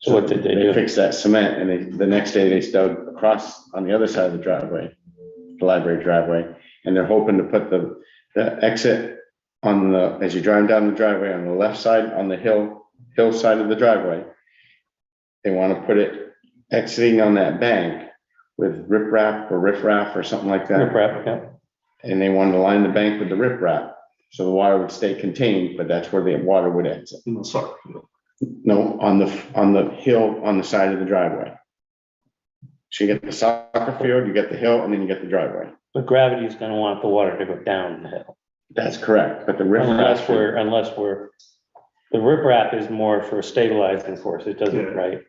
so what did they They do? fixed that cement and the next day they dug across on the other side of the driveway, the library driveway. And they're hoping to put the exit on the, as you drive down the driveway on the left side, on the hillside of the driveway. They want to put it exiting on that bank with riprap or something like that. Riprap, yeah. And they wanted to line the bank with the riprap, so the water would stay contained, but that's where the water would exit. in the soccer field. No, on the hill, on the side of the driveway. So you get the soccer field, you get the hill, and then you get the driveway. But gravity is gonna want the water to go down the hill. That's correct, but the Unless riprap, we're, the riprap is more for stabilizing force, it doesn't, Yeah. right?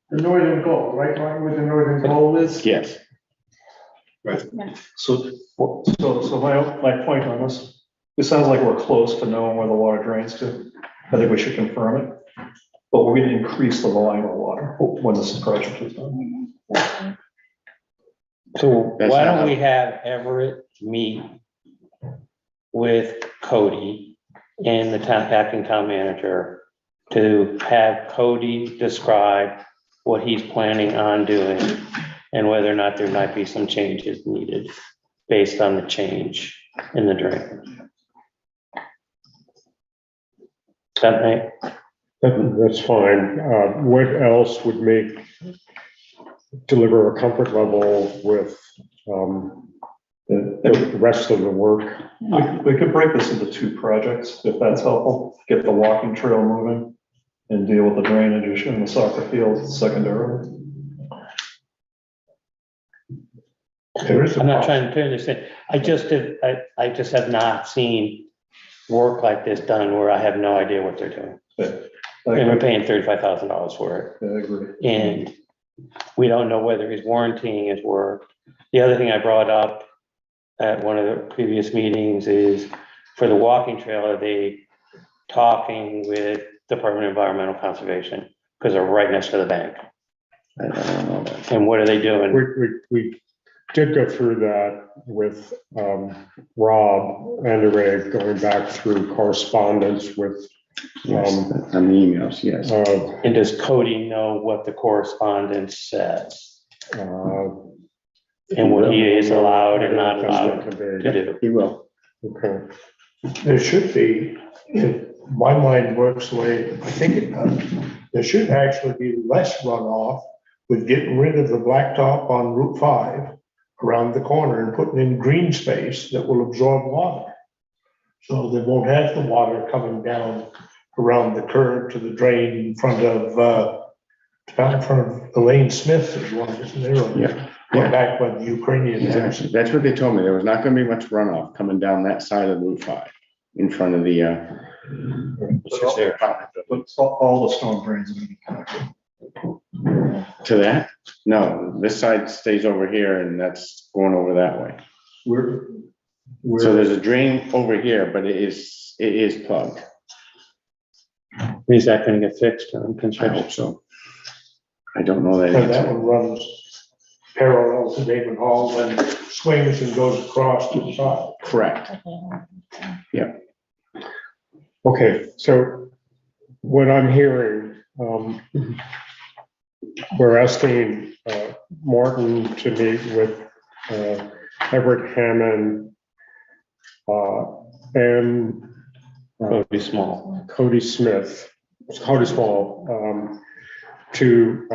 The northern goal, right, Martin, where the northern goal is? yes, So my point on this, it sounds like we're close to knowing where the water drains to. I think we should confirm it. But we're going to increase the volume of water when this project is done. So That's why not don't how- we have Everett meet with Cody and the acting town manager to have Cody describe what he's planning on doing and whether or not there might be some changes needed based on the change in the drain. That may, That's fine. What else would deliver a comfort level with the rest of the work? We could break this into 2 projects, if that's helpful. Get the walking trail moving and deal with the drainage issue in the soccer field secondarily. There is a I'm not cost. trying to turn this in. I just have not seen work like this done where I have no idea what they're doing. And we're paying $35,000 for it. I agree. And we don't know whether he's warranting his work. The other thing I brought up at one of the previous meetings is for the walking trail, are they talking with Department of Environmental Conservation? Because they're right next to the bank. I don't know that. And what are they doing? We did go through that with Rob and Ray, going back through correspondence with Yes, on the emails, yes. And does Cody know what the correspondence says and what he is allowed and not allowed to do? He will. Okay. There should be, if my mind works the way I think it does, there should actually be less runoff with getting rid of the blacktop on Route 5 around the corner and putting in green space that will absorb water. So they won't have the water coming down around the curb to the drain in front of Elaine Smith is one, isn't there? Yeah. Or back by the Ukrainian. Exactly. That's what they told me. There was not gonna be much runoff coming down that side of Route 5 in front of the, But all the storm drains are going to be connected. to that? No, this side stays over here and that's going over that way. So there's a drain over here, but it is plugged. Is that going to get fixed on I construction? hope so. I don't know that And that answer. one runs parallel to David Hall, then swings and goes across to the side. Correct. Okay, so what I'm hearing, we're asking Martin to meet with Everett Hammond and Cody Small. Cody Smith, Cody Small, to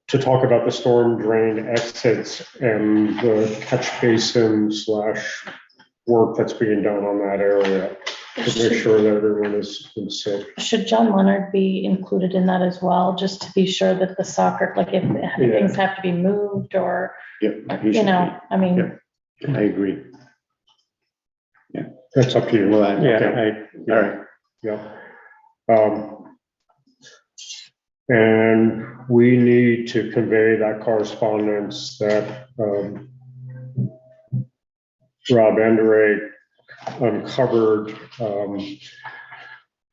talk about the storm drain exits and the catch basin / work that's being done on that area to make sure that everyone is safe. Should John Leonard be included in that as well, just to be sure that the soccer, like if things have to be moved or, Yep. you know, I mean. Yeah. I agree. That's up to you. Well, Okay. all right. Yeah. And we need to convey that correspondence that Rob Endere uncovered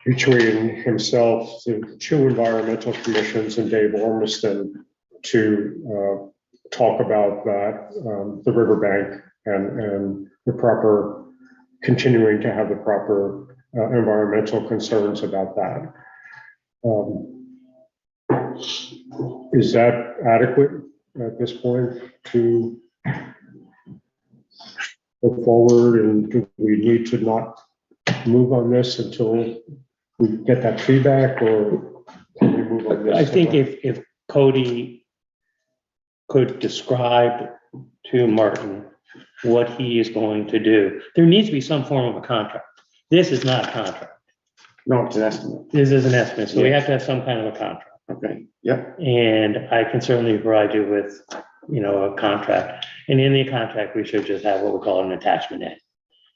between himself, the 2 environmental commissions, and Dave Ormiston to talk about that, the riverbank and the proper, continuing to have the proper environmental concerns about that. Is that adequate at this point to go forward, and do we need to not move on this until we get that feedback, or can we move on this? I think if Cody could describe to Martin what he is going to do, there needs to be some form of a contract. This is not a contract. No, it's an estimate. This is an estimate, so we have to have some kind of a contract. Okay, yep. And I can certainly provide you with, a contract. And in the contract, we should just have what we call an attachment A,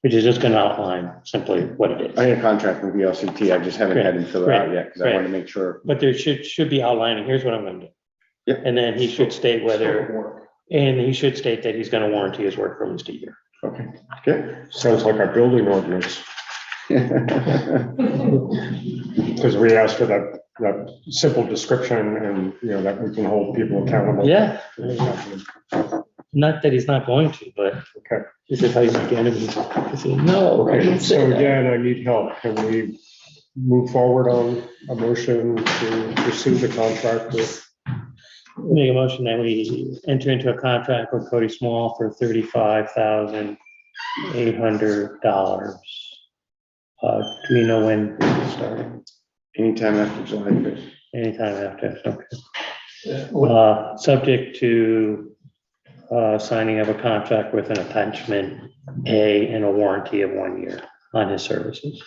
which is just going to outline simply what it is. I had a contract from VLCT. I just haven't had him fill it out yet because I want to make sure. But there should be outlining, here's what I'm going to do. Yep. And then he should state and he should state that he's going to warranty his work from Mr. Year. Okay, good. Sounds like our building ordinance. Because we asked for that simple description and, you know, that we can hold people accountable. Yeah, not that he's not going to, but Okay. this is how you make enemies. I said, no. I Okay, didn't say so that. again, I need help. Can we move forward on a motion to pursue the contract with? Make a motion that we enter into a contract with Cody Small for $35,800. Do we know when we're starting? Anytime after July 5th. Anytime after, okay. What- Subject to signing of a contract with an attachment A and a warranty of 1 year on his services.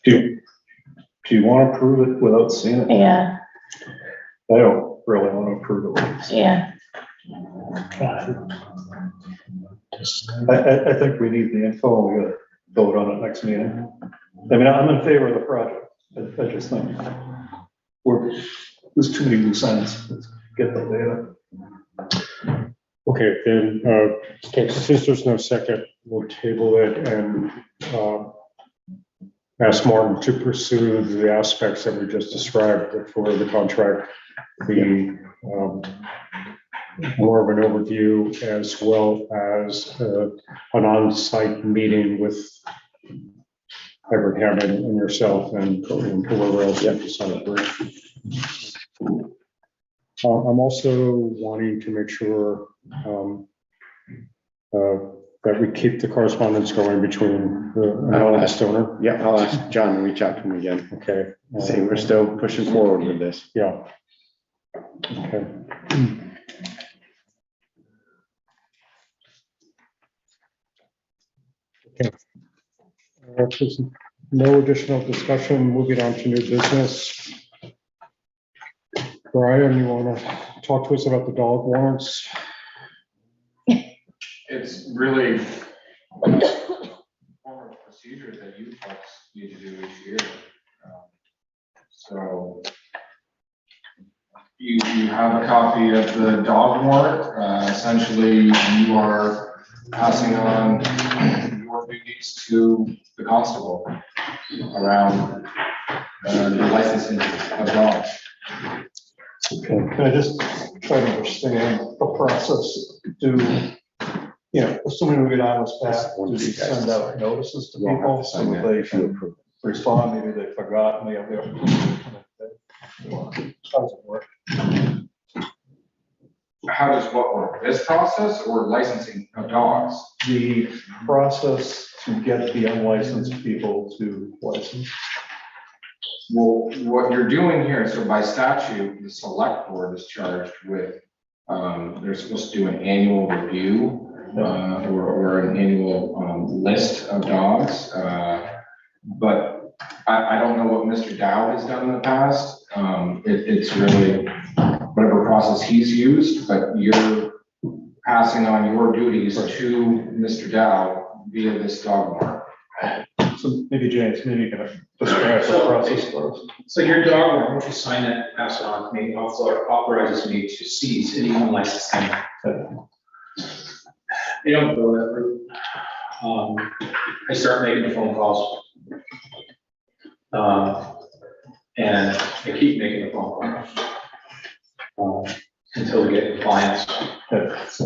Do you want to approve it without seeing it? Yeah, I don't really want to approve it. without seeing yeah. it. I think we need the info, we gotta vote on it next meeting. I mean, I'm in favor of the project, I just think there's too many loose ends. Let's get the data. Okay, then, since there's no second, we'll table it and ask Martin to pursue the aspects that we just described for the contract, the more of an overview, as well as an on-site meeting with Abraham and yourself and whoever else you have to sign up with. I'm also wanting to make sure that we keep the correspondence going between the anonymous donor. Yeah, I'll ask John to reach out to me again. Okay. Say we're still pushing forward with this. Yeah. Okay. Okay. If there's no additional discussion, moving on to new business. Brian, you want to talk to us about the dog warrants? It's really form of procedure that you folks need to do each year. So you have a copy of the dog warrant. Essentially, you are passing on your duties to the constable around the licensing of dogs. Okay, can I just try to understand the process? Assuming we get on this path, do we send out notices to people so that they can respond? Maybe they forgot, and they have their. How does it work? How does what work? This process or licensing of dogs? The process to get the unlicensed people to license. Well, what you're doing here, so by statute, the select board is charged with, they're supposed to do an annual review or an annual list of dogs. But I don't know what Mr. Dow has done in the past. It's really whatever process he's used, but you're passing on your duties to Mr. Dow via this dog warrant. So maybe James, maybe you can describe the process for us. So your dog warrant, once you sign it, pass it on to me, also authorizes me to seize any unlicensed animal. They don't go that route. I start making the phone calls. And I keep making the phone calls. Until we get compliance. As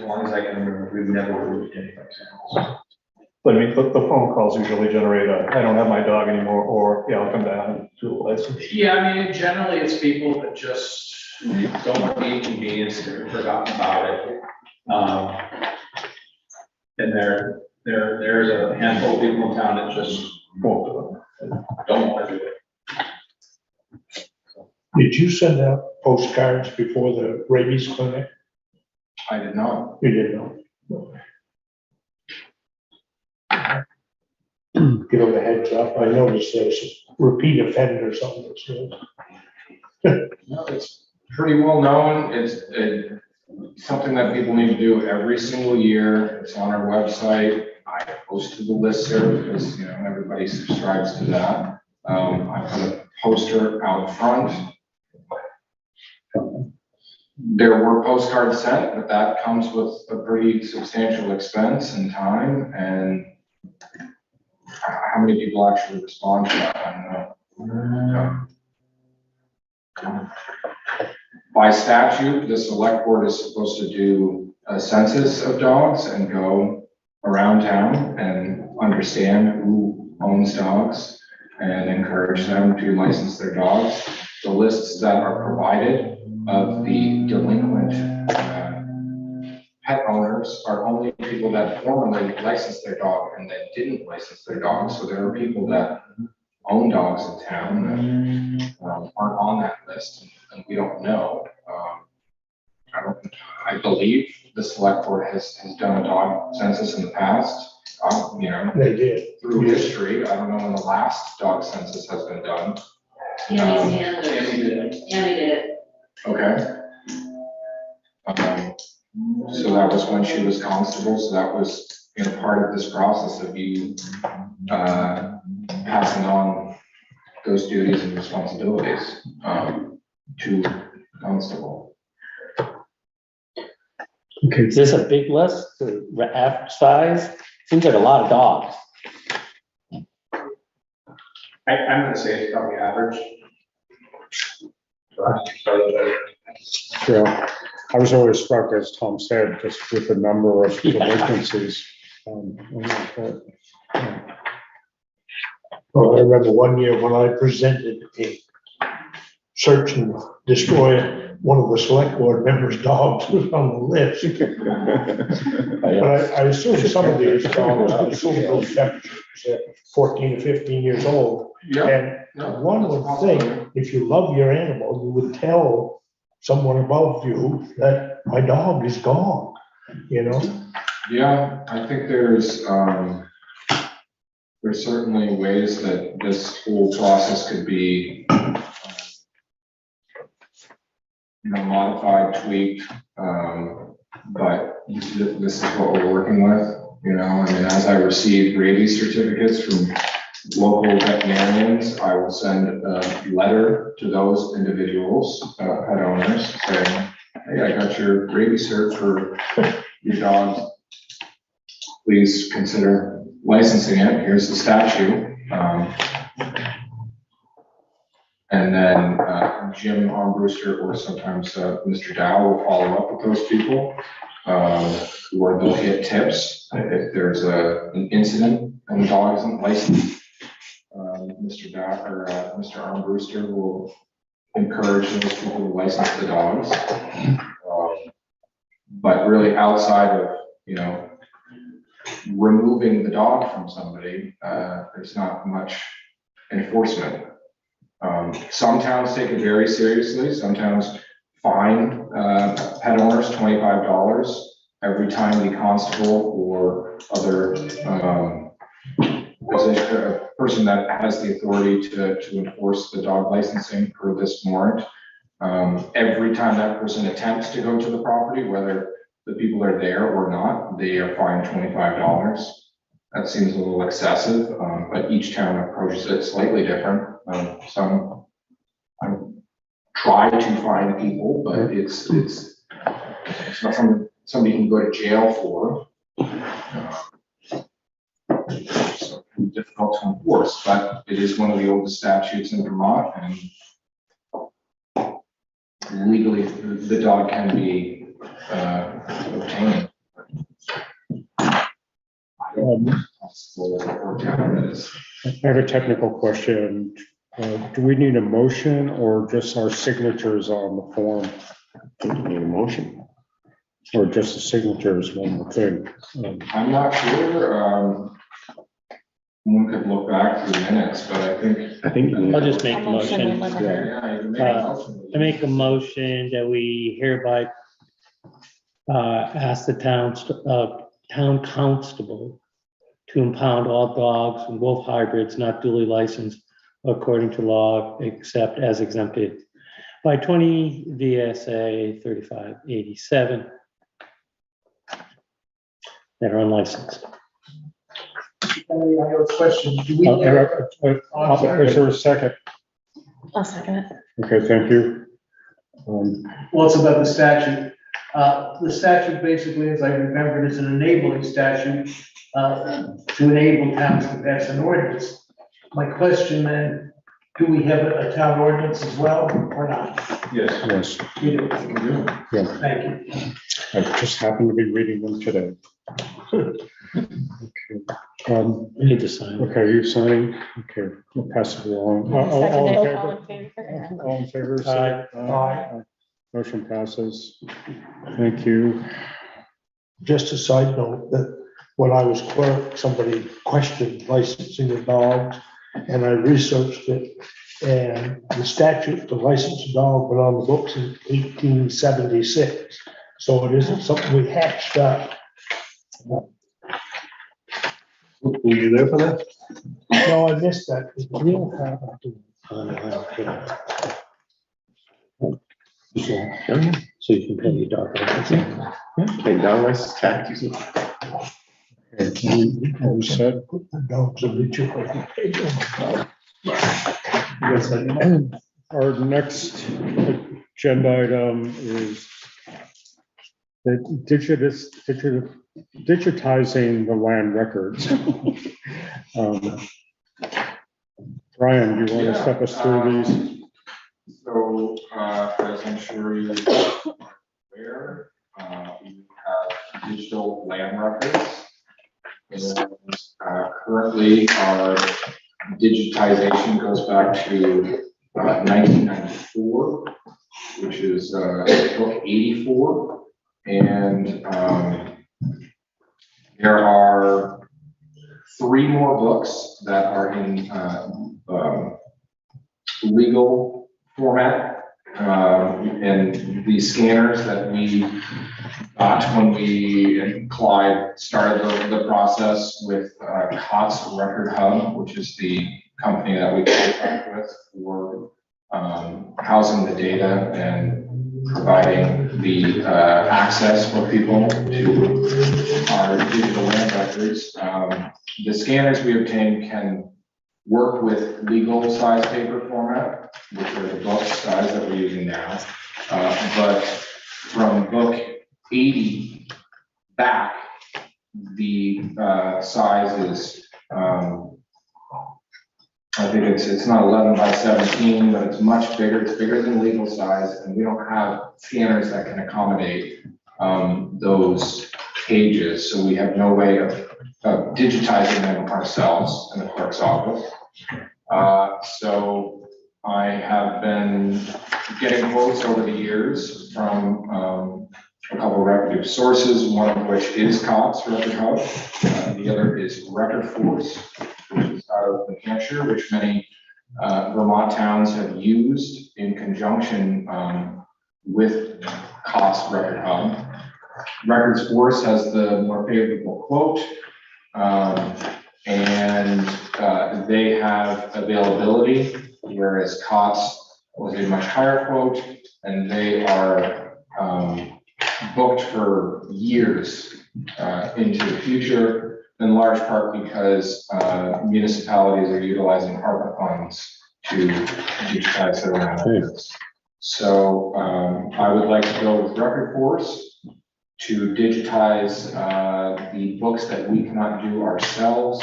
long as I can remember, we've never moved anything. But I mean, the phone calls usually generate I don't have my dog anymore, or, yeah, I'll come down and do a license. Yeah, I mean, generally it's people that just don't want the inconvenience, they've forgotten about it. And there's a handful of people in town that just won't do it, don't want to do it. Did you send out postcards before the rabies clinic? I did not. You did not. Give them a heads up. I noticed there's repeat offenders on this list. No, it's pretty well known. It's something that people need to do every single year. It's on our website. I post to the listserv because, everybody subscribes to that. I put a poster out front. There were postcards sent, but that comes with a pretty substantial expense and time, and how many people actually respond to that? I don't know. By statute, the select board is supposed to do a census of dogs and go around town and understand who owns dogs and encourage them to license their dogs. The lists that are provided of the delinquent pet owners are only people that formerly licensed their dog and that didn't license their dog. So there are people that own dogs in town that aren't on that list, and we don't know. I believe the select board has done a dog census in the past, They did. through history. I don't know when the last dog census has been done. Andy's hand, Andy did it. Okay. So that was when she was constable, so that was, part of this process of you, passing on those duties and responsibilities, to constable. Okay, is this a big list, average size? Seems like a lot of dogs. I'm gonna say it's probably average. Yeah, I was always struck, as Tom said, just with the number of delinquencies. Well, I remember one year when I presented a search and destroy one of the select board members' dogs was on the list. But I assume some of these dogs, I assume those temperatures, 14 to 15 years old. And one would think, if you love your animal, you would tell someone above you that my dog is gone, Yeah, I think there's certainly ways that this whole process could be, modified, tweaked, but this is what we're working with, as I receive rabies certificates from local veterinarians, I will send a letter to those individuals, pet owners, saying, hey, I got your rabies cert for your dog. Please consider licensing it. Here's the statute. And then Jim Armbruster or sometimes Mr. Dow will follow up with those people, where they'll get tips if there's an incident and the dog isn't licensed. Mr. Dow or Mr. Armbruster will encourage those people to license the dogs. But really outside of, removing the dog from somebody, there's not much enforcement. Some towns take it very seriously. Some towns fine pet owners $25 every time the constable or other person that has the authority to enforce the dog licensing per this warrant. Every time that person attempts to go to the property, whether the people are there or not, they are fined $25. That seems a little excessive, but each town approaches it slightly different. Some try to find people, but it's not something somebody can go to jail for. So difficult to enforce, but it is one of the oldest statutes in Vermont, and legally the dog can be obtained. I have a technical question. Do we need a motion or just our signatures on the form? I think you need a motion. Or just the signatures on the thing? I'm not sure. One could look back through minutes, but I think. I'll just make a motion. Yeah, you can make a motion. I make a motion that we hereby ask the town constable to impound all dogs and wolf hybrids not duly licensed according to law, except as exempted by 20 VSA 3587 that are unlicensed. I have a question. Do we? Is there a second? I'll second it. Okay, thank you. Well, it's about the statute. The statute basically, as I remember, is an enabling statute to enable towns to pass an ordinance. My question then, do we have a town ordinance as well or not? Yes. Yes, We do. yeah, Thank you. I just happened to be reading them today. Okay. We need to sign. Okay, you signing? Okay, we'll pass it along. All in Second, favor? all in favor? All in favor? say Aye. Motion passes. Thank you. Just a side note that when I was clerk, somebody questioned licensing of dogs, and I researched it. And the statute to license a dog went on the books in 1876. So it isn't something we hatched up. Were you there for that? No, I missed that. So you can pay your dog. Okay, dog license tag. All set. Put the dogs in the children. Our next agenda item is the digitizing the land records. Brian, do you want to step us through these? So, as I'm sure you're aware, we have digital land records. And currently, our digitization goes back to 1994, which is book 84. And there are 3 more books that are in legal format. And the scanners that we got when we and Clyde started the process with COTS Record Hub, which is the company that we contract with for housing the data and providing the access for people to our digital land records. The scanners we obtain can work with legal size paper format, which are the book size that we're using now. But from book 80 back, the size is, I think it's not 11 by 17, but it's much bigger. It's bigger than legal size, and we don't have scanners that can accommodate those pages. So we have no way of digitizing them ourselves in the clerk's office. So I have been getting quotes over the years from a couple of reputable sources, one of which is COTS Record Hub, the other is Record Force, which is out of New Hampshire, which many Vermont towns have used in conjunction with COTS Record Hub. Records Force has the more favorable quote, and they have availability, whereas COTS was a much higher quote, and they are booked for years into the future, in large part because municipalities are utilizing ARPA funds to digitize their land records. So I would like to go with Record Force to digitize the books that we cannot do ourselves,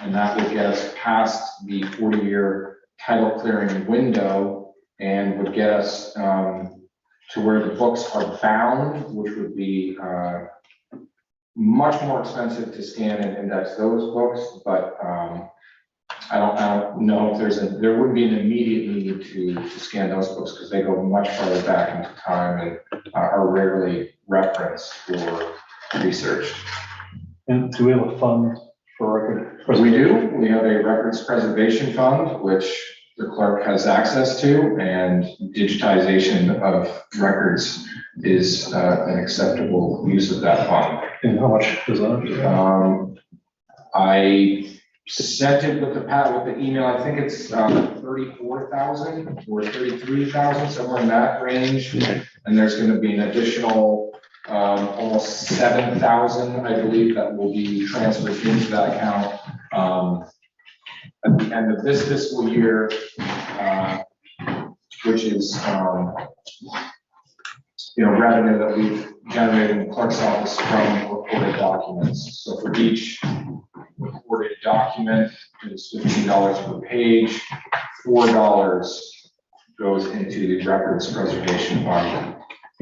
and that would get us past the 40-year title clearing window and would get us to where the books are bound, which would be much more expensive to scan and index those books, but I don't know if there wouldn't be an immediate need to scan those books because they go much farther back into time and are rarely referenced for research. And do we have a fund for record? We do. We have a records preservation fund, which the clerk has access to, and digitization of records is an acceptable use of that fund. And how much is that? I sent it with the email. I think it's 34,000 or 33,000, somewhere in that range. And there's going to be an additional almost 7,000, I believe, that will be transferred into that account at the end of this fiscal year, which is revenue that we've generated in the clerk's office from recorded documents. So for each recorded document, it's $15 per page, $4 goes into the records preservation fund,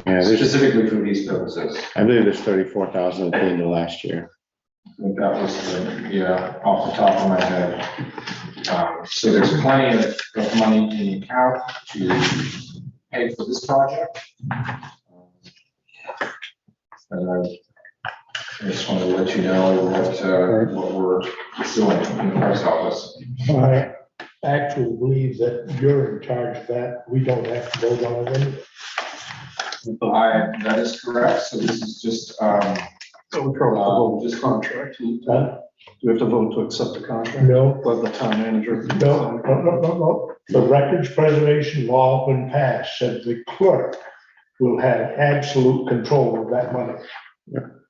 Yeah, there's, specifically for these purposes. I believe there's 34,000 at the end of last year. I think that was, off the top of my head. So there's plenty of money in the account to pay for this project. And I just wanted to let you know what we're pursuing in the clerk's office. I actually believe that you're in charge of that. We don't have to vote on it anyway. That is correct. So this is just, So we probably have to vote just this contract. Do Huh? we have to vote to accept the contract? No, Let the town manager. no. The records preservation law, when passed, said the clerk will have absolute control of that money.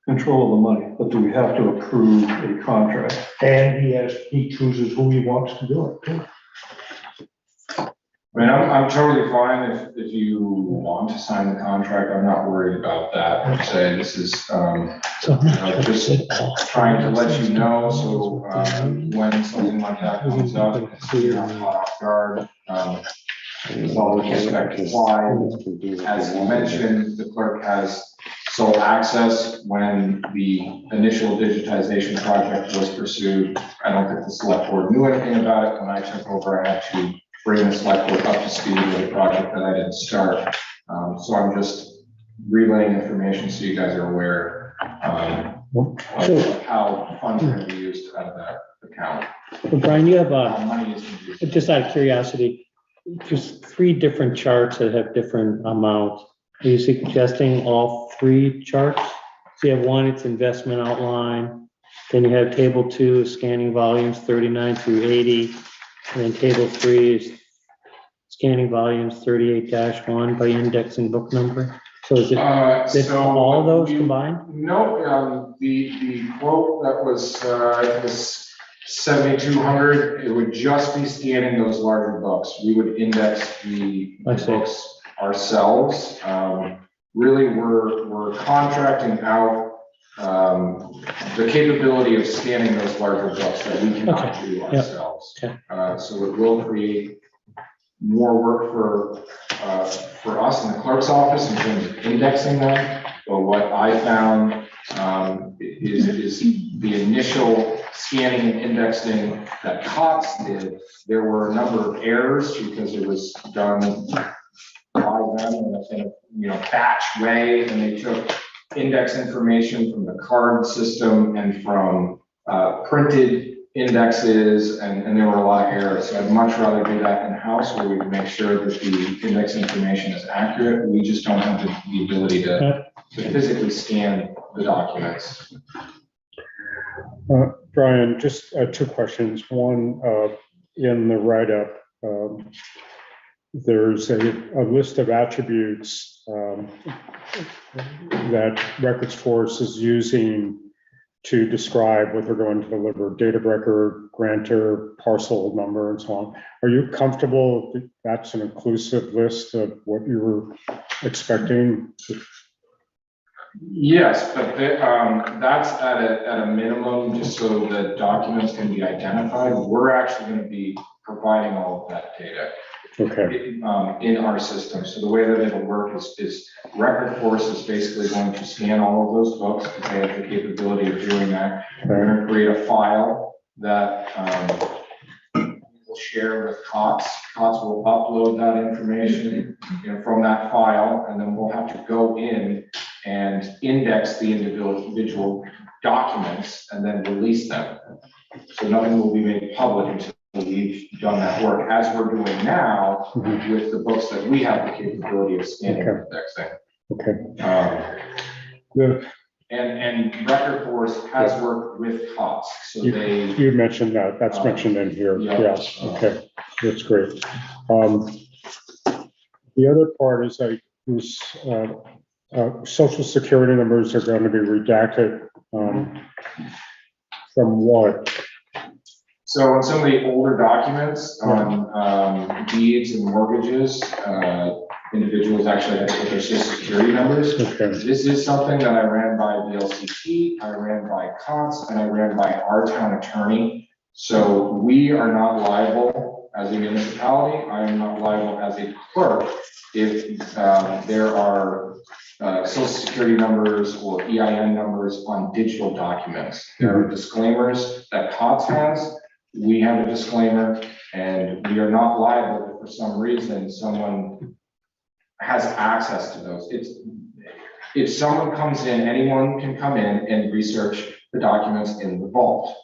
Control of the money, but do we have to approve a contract? And he chooses who he wants to do it. I mean, I'm totally fine if you want to sign the contract. I'm not worried about that. I'm saying this is, just trying to let you know, so, when something like that comes up, you're not caught off guard. With all due respect to why, as you mentioned, the clerk has sole access when the initial digitization project was pursued. I don't think the select board knew anything about it. When I took over, I had to bring the select board up to speed with a project that I didn't start. So I'm just relaying information so you guys are aware of how funds are going to be used out of that account. Well, Brian, you have, How money is going to be used. just out of curiosity, just 3 different charts that have different amounts. Are you suggesting all 3 charts? So you have one, it's investment outline, then you have table 2, scanning volumes 39 through 80, and then table 3 is scanning volumes 38-1 by index and book number. So is it So all of those combined? No, the quote that was, it was 7,200, it would just be scanning those larger books. We would index the I see. books ourselves. Really, we're contracting out the capability of scanning those larger books that we cannot do ourselves. Okay. So it will create more work for us in the clerk's office in terms of indexing them. But what I found is the initial scanning and indexing that COTS did, there were a number of errors because it was done by them in a batch way, and they took index information from the card system and from printed indexes, and there were a lot of errors. So I'd much rather do that in-house where we can make sure that the index information is accurate. We just don't have the ability to physically scan the documents. Brian, just 2 questions. One, in the write-up, there's a list of attributes that Records Force is using to describe what they're going to deliver: date of record, grantor, parcel number, and so on. Are you comfortable that that's an inclusive list of what you were expecting? Yes, but that's at a minimum, just so the documents can be identified. We're actually going to be providing all of that data. Okay. In our system. So the way that it'll work is Record Force is basically going to scan all of those books because they have the capability of doing that. We're going to create a file that we'll share with COTS. COTS will upload that information from that file, and then we'll have to go in and index the individual documents and then release them. So nothing will be made public until we've done that work, as we're doing now with the books that we have the capability of scanning and indexing. Okay. And Record Force has worked with COTS, so they. You mentioned that. That's mentioned in here. Yes. Okay. That's great. The other part is social security numbers are going to be redacted from what? So in some of the older documents on deeds and mortgages, individuals actually had to put their social security numbers. Okay. This is something that I ran by VLCT, I ran by COTS, and I ran by our town attorney. So we are not liable as a municipality. I am not liable as a clerk if there are social security numbers or EIN numbers on digital documents. There are disclaimers that COTS has. We have a disclaimer, and we are not liable if for some reason someone has access to those. If someone comes in, anyone can come in and research the documents in the vault,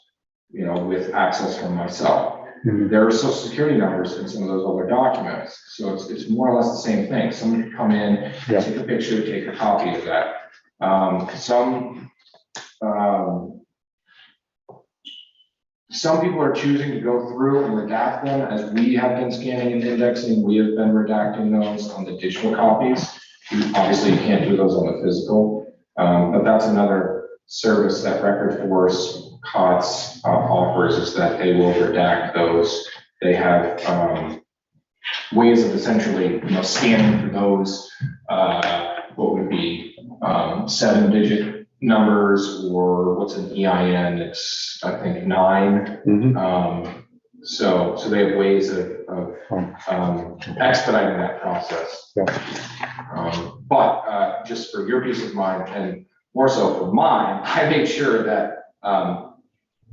you know, with access from myself. There are social security numbers in some of those other documents. So it's more or less the same thing. Someone can come in, Yeah. take a picture, take a copy of that. Some people are choosing to go through and redact them, as we have been scanning and indexing. We have been redacting those on the digital copies. Obviously, you can't do those on the physical, but that's another service that Record Force COTS offers, is that they will redact those. They have ways of essentially, you know, scanning for those, what would be 7-digit numbers, or what's an EIN? It's, I think, 9. So they have ways of expediting that process. But just for your peace of mind, and more so for mine, I made sure that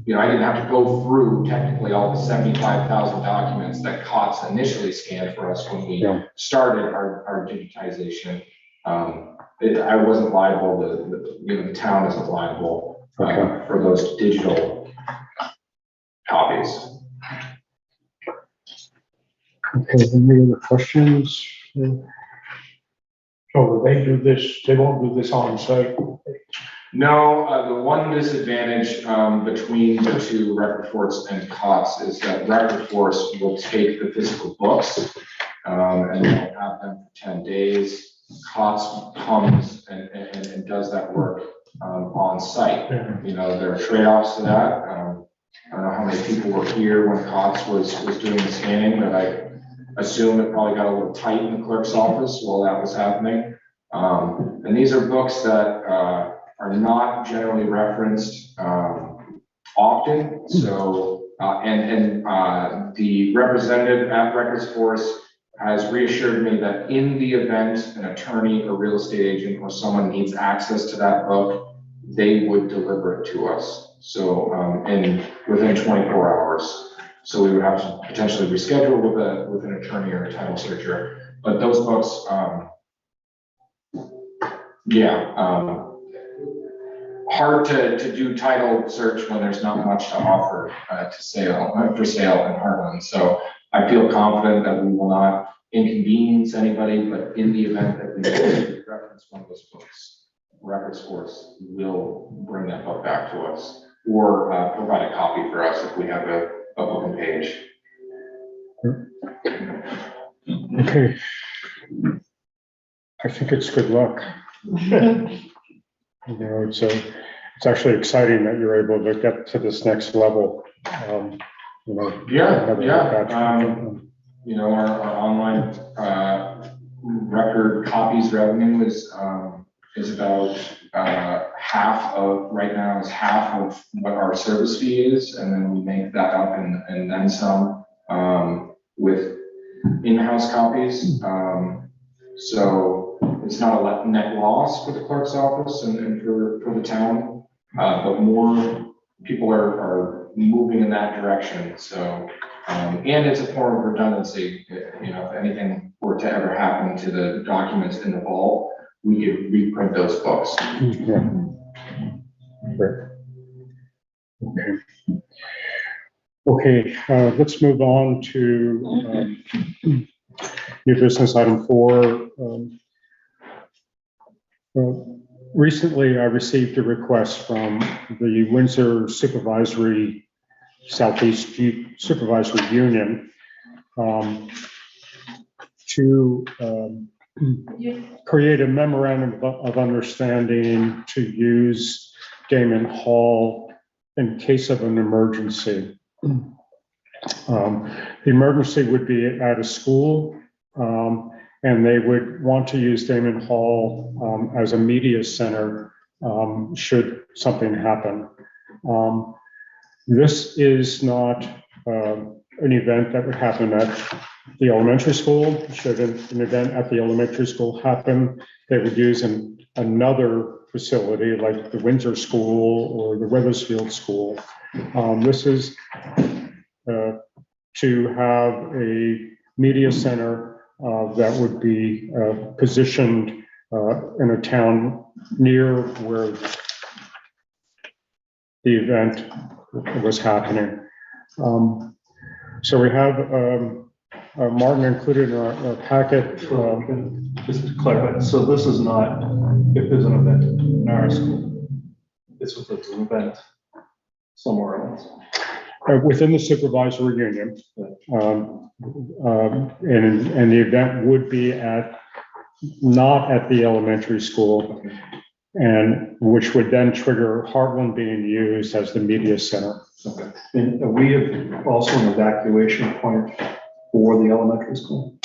you know, I didn't have to go through technically all the 75,000 documents that COTS initially scanned for us when we started our digitization. I wasn't liable, you know, the town isn't liable for those digital copies. Okay, any other questions? So they do this, they won't do this on site. No, the one disadvantage between the two, Record Force and COTS, is that Record Force will take the physical books and they'll have them for 10 days. COTS comes and does that work on site. You know, there are trade-offs to that. I don't know how many people were here when COTS was doing the scanning, but I assume it probably got a little tight in the clerk's office while that was happening. And these are books that are not generally referenced often. So, the representative at Records Force has reassured me that in the event an attorney, a real estate agent, or someone needs access to that book, they would deliver it to us. So, within 24 hours. So we would have to potentially reschedule with an attorney or a title searcher. But those books, hard to do title search when there's not much to offer for sale in Hartland. So I feel confident that we will not inconvenience anybody, but in the event that we reference one of those books, Records Force will bring that book back to us, or provide a copy for us if we have a book and page. Okay. I think it's good luck. You know, it's actually exciting that you're able to get to this next level. You know, you know, our online record copies revenue is about half of what our service fee is, and then we make that up and then some with in-house copies. So it's not a net loss for the clerk's office and for the town, but more people are moving in that direction. So, and it's a form of redundancy. You know, if anything were to ever happen to the documents in the vault, we could reprint those books. Yeah. Great. Okay, let's move on to new business item 4. Recently, I received a request from the Windsor Supervisory Southeast Supervisory Union to create a memorandum of understanding to use Damon Hall in case of an emergency. The emergency would be at a school, and and they would want to use Damon Hall as a media center should something happen. This is not an event that would happen at the elementary school. Should an event at the elementary school happen, they would use another facility like the Windsor School or the Weathersfield School. This is to have a media center that would be positioned in a town near where the event was happening. So we have Martin included in our packet. Just to clarify, so this is not, if there's an event in our school, this is an event somewhere else. Within the supervisory union, and the event would be not at the elementary school, and which would then trigger Hartland being used as the media center. Okay. And we have also an evacuation point for the elementary school.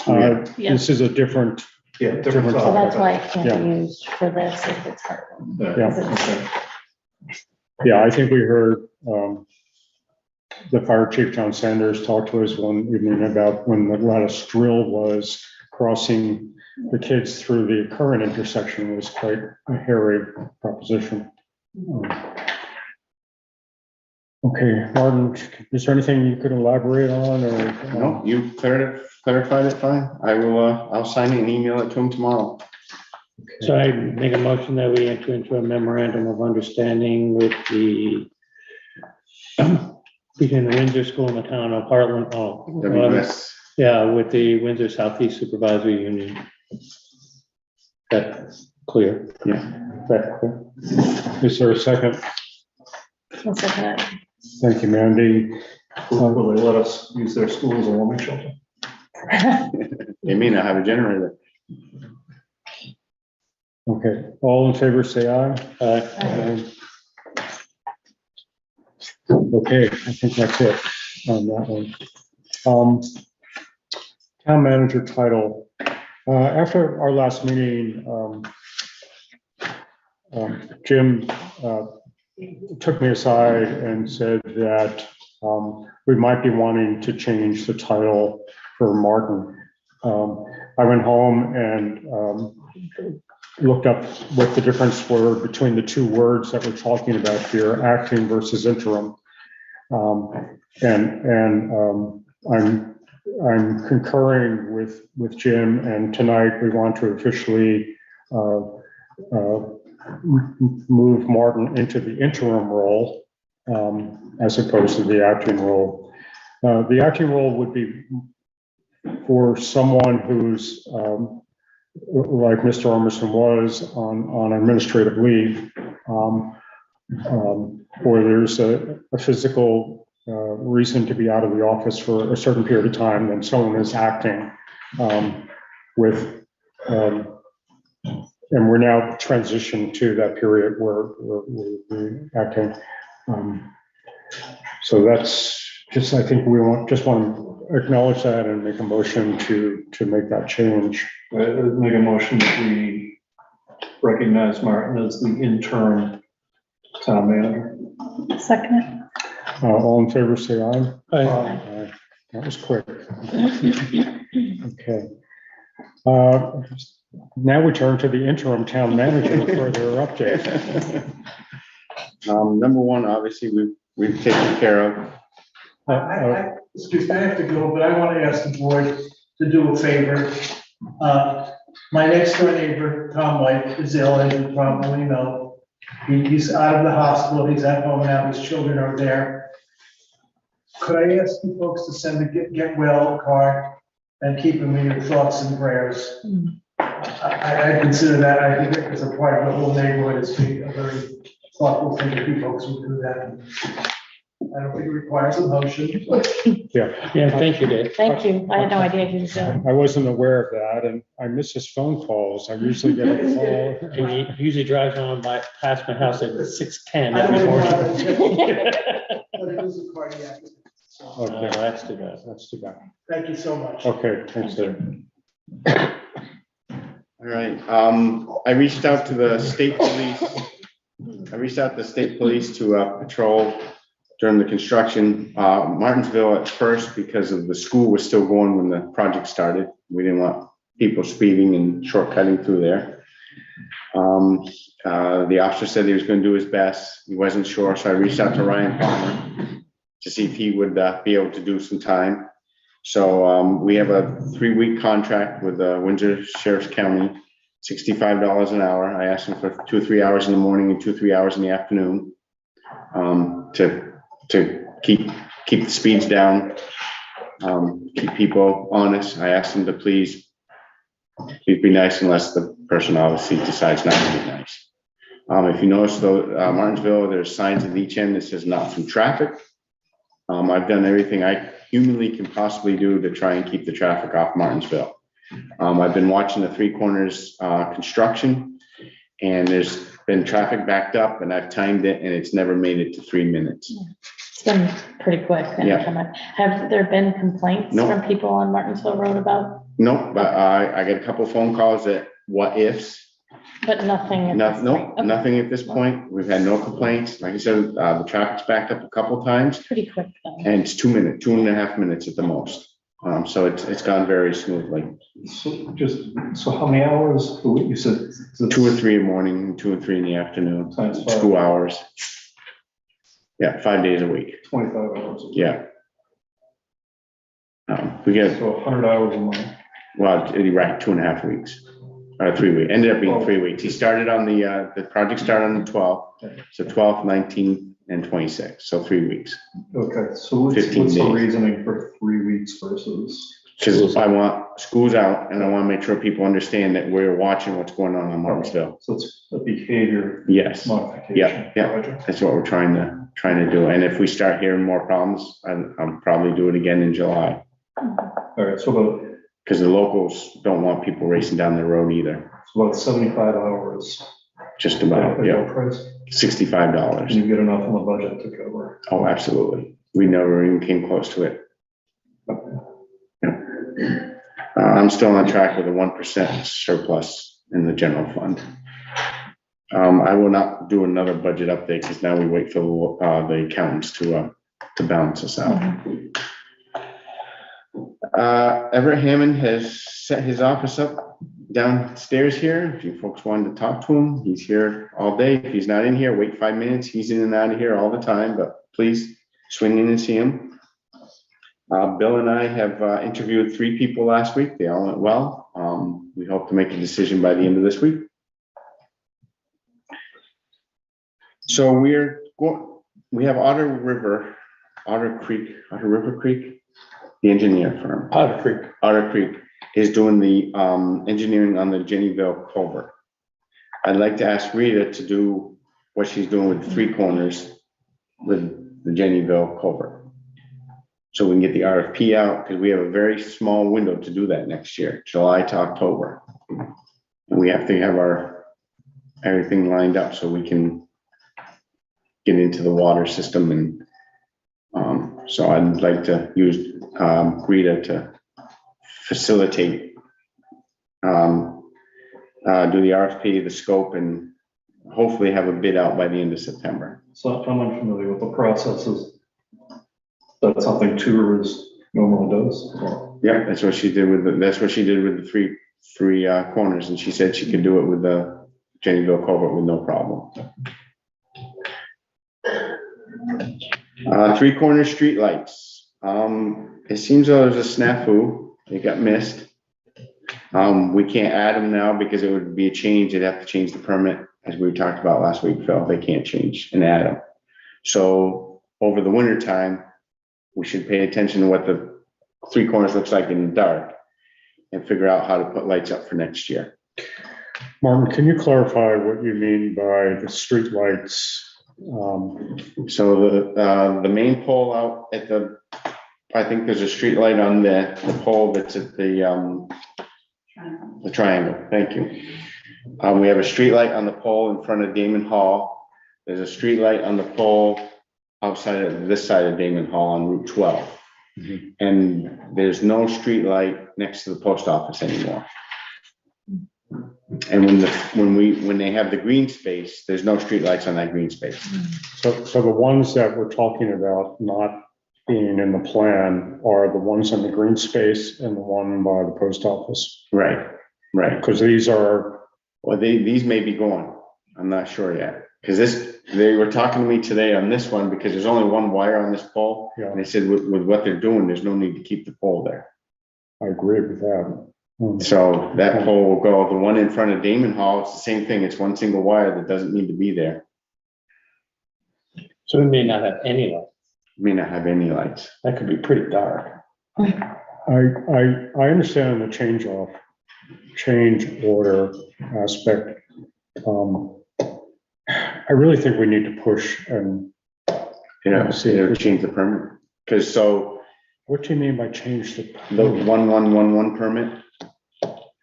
This is a different. Different. So that's why it Yeah. can't be used for this if it's Heartland. Yeah. Okay. Yeah, I think we heard the fire chief, John Sanders, talk to us one evening about when the latest drill was crossing the kids through the current intersection was quite a hairy proposition. Okay, Martin, is there anything you could elaborate on or? No, you clarified it fine. I will, I'll sign it and email it to him tomorrow. So I make a motion that we enter into a memorandum of understanding with the between the Windsor School and the town of Hartland. WS. Yeah, with the Windsor Southeast Supervisory Union. That's clear. Yeah. That's clear. Is there a second? I'll second it. Thank you, Mandy. Will they let us use their school as a warming shelter? They may not have a generator. Okay, all in favor, say aye. Aye. Okay, I think that's it on that one. Town manager title. After our last meeting, Jim took me aside and said that we might be wanting to change the title for Martin. I went home and looked up what the difference were between the two words that we're talking about here, acting versus interim. I'm concurring with Jim, and tonight we want to officially move Martin into the interim role as opposed to the acting role. The acting role would be for someone who's like Mr. Emerson was on administrative leave, or there's a physical reason to be out of the office for a certain period of time, then someone is acting with, and we're now transitioned to that period where we're acting. So that's just, I think we just want to acknowledge that and make a motion to make that change. Make a motion that we recognize Martin as the interim town manager. Second it. All in favor, say aye. Aye. Aye. That was quick. Okay. Now we turn to the interim town manager for their update. Number one, obviously, we've taken care of. Excuse me, I have to go, but I want to ask the board to do a favor. My next door neighbor, Tom White, is ill, as you probably know. He's out of the hospital, he's at home now, his children are there. Could I ask you folks to send a get well card and keep him in your thoughts and prayers? I consider that, I think as a part of the whole neighborhood, it's a very thoughtful thing if you folks would do that. I don't think it requires a motion. Yeah, Thank you, Dave. Thank you. I had no idea he was ill. I wasn't aware of that, and I miss his phone calls. I usually get a call. And he usually drives on past my house at 6:10 I every don't morning. want to, but it is a cardiac. So, Okay, That's too bad. that's too bad. thank you so much. Okay, thanks, Dave. All right, I reached out to the state police. I reached out to the state police to patrol during the construction. Martinsville at first, because of the school was still going when the project started. We didn't want people speeding and shortcutting through there. The officer said he was gonna do his best. He wasn't sure, so I reached out to Ryan Palmer to see if he would be able to do some time. So we have a 3-week contract with Windsor Sheriff's County, $65 an hour. I asked him for 2 or 3 hours in the morning and 2 or 3 hours in the afternoon to keep the speeds down, keep people honest. I asked him to please be nice unless the person obviously decides not to be nice. If you notice though, Martinsville, there's signs at each end that says not through traffic. I've done everything I humanly can possibly do to try and keep the traffic off Martinsville. I've been watching the Three Corners construction, and there's been traffic backed up, and I've timed it, and it's never made it to 3 minutes. It's been pretty quick. Yeah. Have there been complaints No. from people on Martinsville Road about, No, but I got a couple phone calls at what ifs. but nothing? at this No, point? Okay. nothing at this point. We've had no complaints. Like I said, the traffic's backed up a couple times, Pretty quick though. and it's 2 minutes, 2.5 minutes at the most. So it's gone very smoothly. So how many hours a week? You said? 2 or 3 in the morning, 2 and 3 in the afternoon, Times 5. school hours. Yeah, 5 days a week. 25 hours. Yeah. We get, So 100 hours a month. well, right, 2.5 weeks, or 3 weeks, ended up being 3 weeks. He started on the project started on the 12th, so 12th, 19th, and 26th, so 3 weeks. Okay, so what's 15 the days. reasoning for 3 weeks versus? Because I want schools out, and I want to make sure people understand that we're watching what's going on in Martinsville. So it's a behavior Yes, modification. yeah. project. that's what we're trying to do. And if we start hearing more problems, I'll probably do it again in July. All right, so Because the locals don't want people racing down the road either. about 75 hours. Just about, At yeah, what price? $65. And you get enough in the budget to cover. Oh, absolutely. We never even came close to it. I'm still on track with a 1% surplus in the general fund. I will not do another budget update because now we wait for the accountants to balance us out. Everett Hammond has set his office up downstairs here. If you folks wanted to talk to him, he's here all day. If he's not in here, wait 5 minutes. He's in and out of here all the time, but please swing in and see him. Bill and I have interviewed 3 people last week. They all went well. We hope to make a decision by the end of this week. So we have Otter River Creek, the engineer firm. Otter Creek is doing the engineering on the Jennyville culvert. I'd like to ask Rita to do what she's doing with the Three Corners with the Jennyville culvert. So we can get the RFP out, because we have a very small window to do that next year, July to October. And we have to have everything lined up so we can get into the water system. And so I'd like to use Rita to facilitate, do the RFP, the scope, and hopefully have a bid out by the end of September. So I'm unfamiliar with the processes. That's something Tours normally does. Yeah, that's what she did with the three corners, and she said she could do it with the Jennyville culvert with no problem. 3 corner street lights. It seems though there's a snafu. It got missed. We can't add them now because it would be a change. They'd have to change the permit, as we talked about last week, Phil. They can't change and add them. So over the winter time, we should pay attention to what the 3 corners looks like in the dark and figure out how to put lights up for next year. Martin, can you clarify what you mean by the street lights? So the main pole out at I think there's a street light on the pole that's at the triangle. Thank you. We have a street light on the pole in front of Damon Hall. There's a street light on the pole outside of this side of Damon Hall on Route 12. And there's no street light next to the post office anymore. And when they have the green space, there's no streetlights on that green space. So the ones that we're talking about not being in the plan are the ones in the green space and the one by the post office. Right, right. Because these are, Well, these may be going. I'm not sure yet. Because they were talking to me today on this one because there's only one wire on this pole. Yeah. And they said with what they're doing, there's no need to keep the pole there. I agree with that. So that pole will go, the one in front of Damon Hall, it's the same thing. It's one single wire that doesn't need to be there. So we may not have any light. May not have any lights. That could be pretty dark. I understand the change order aspect. I really think we need to push and, Yeah, change the permit. Because what do you mean by change the? the 1111 permit.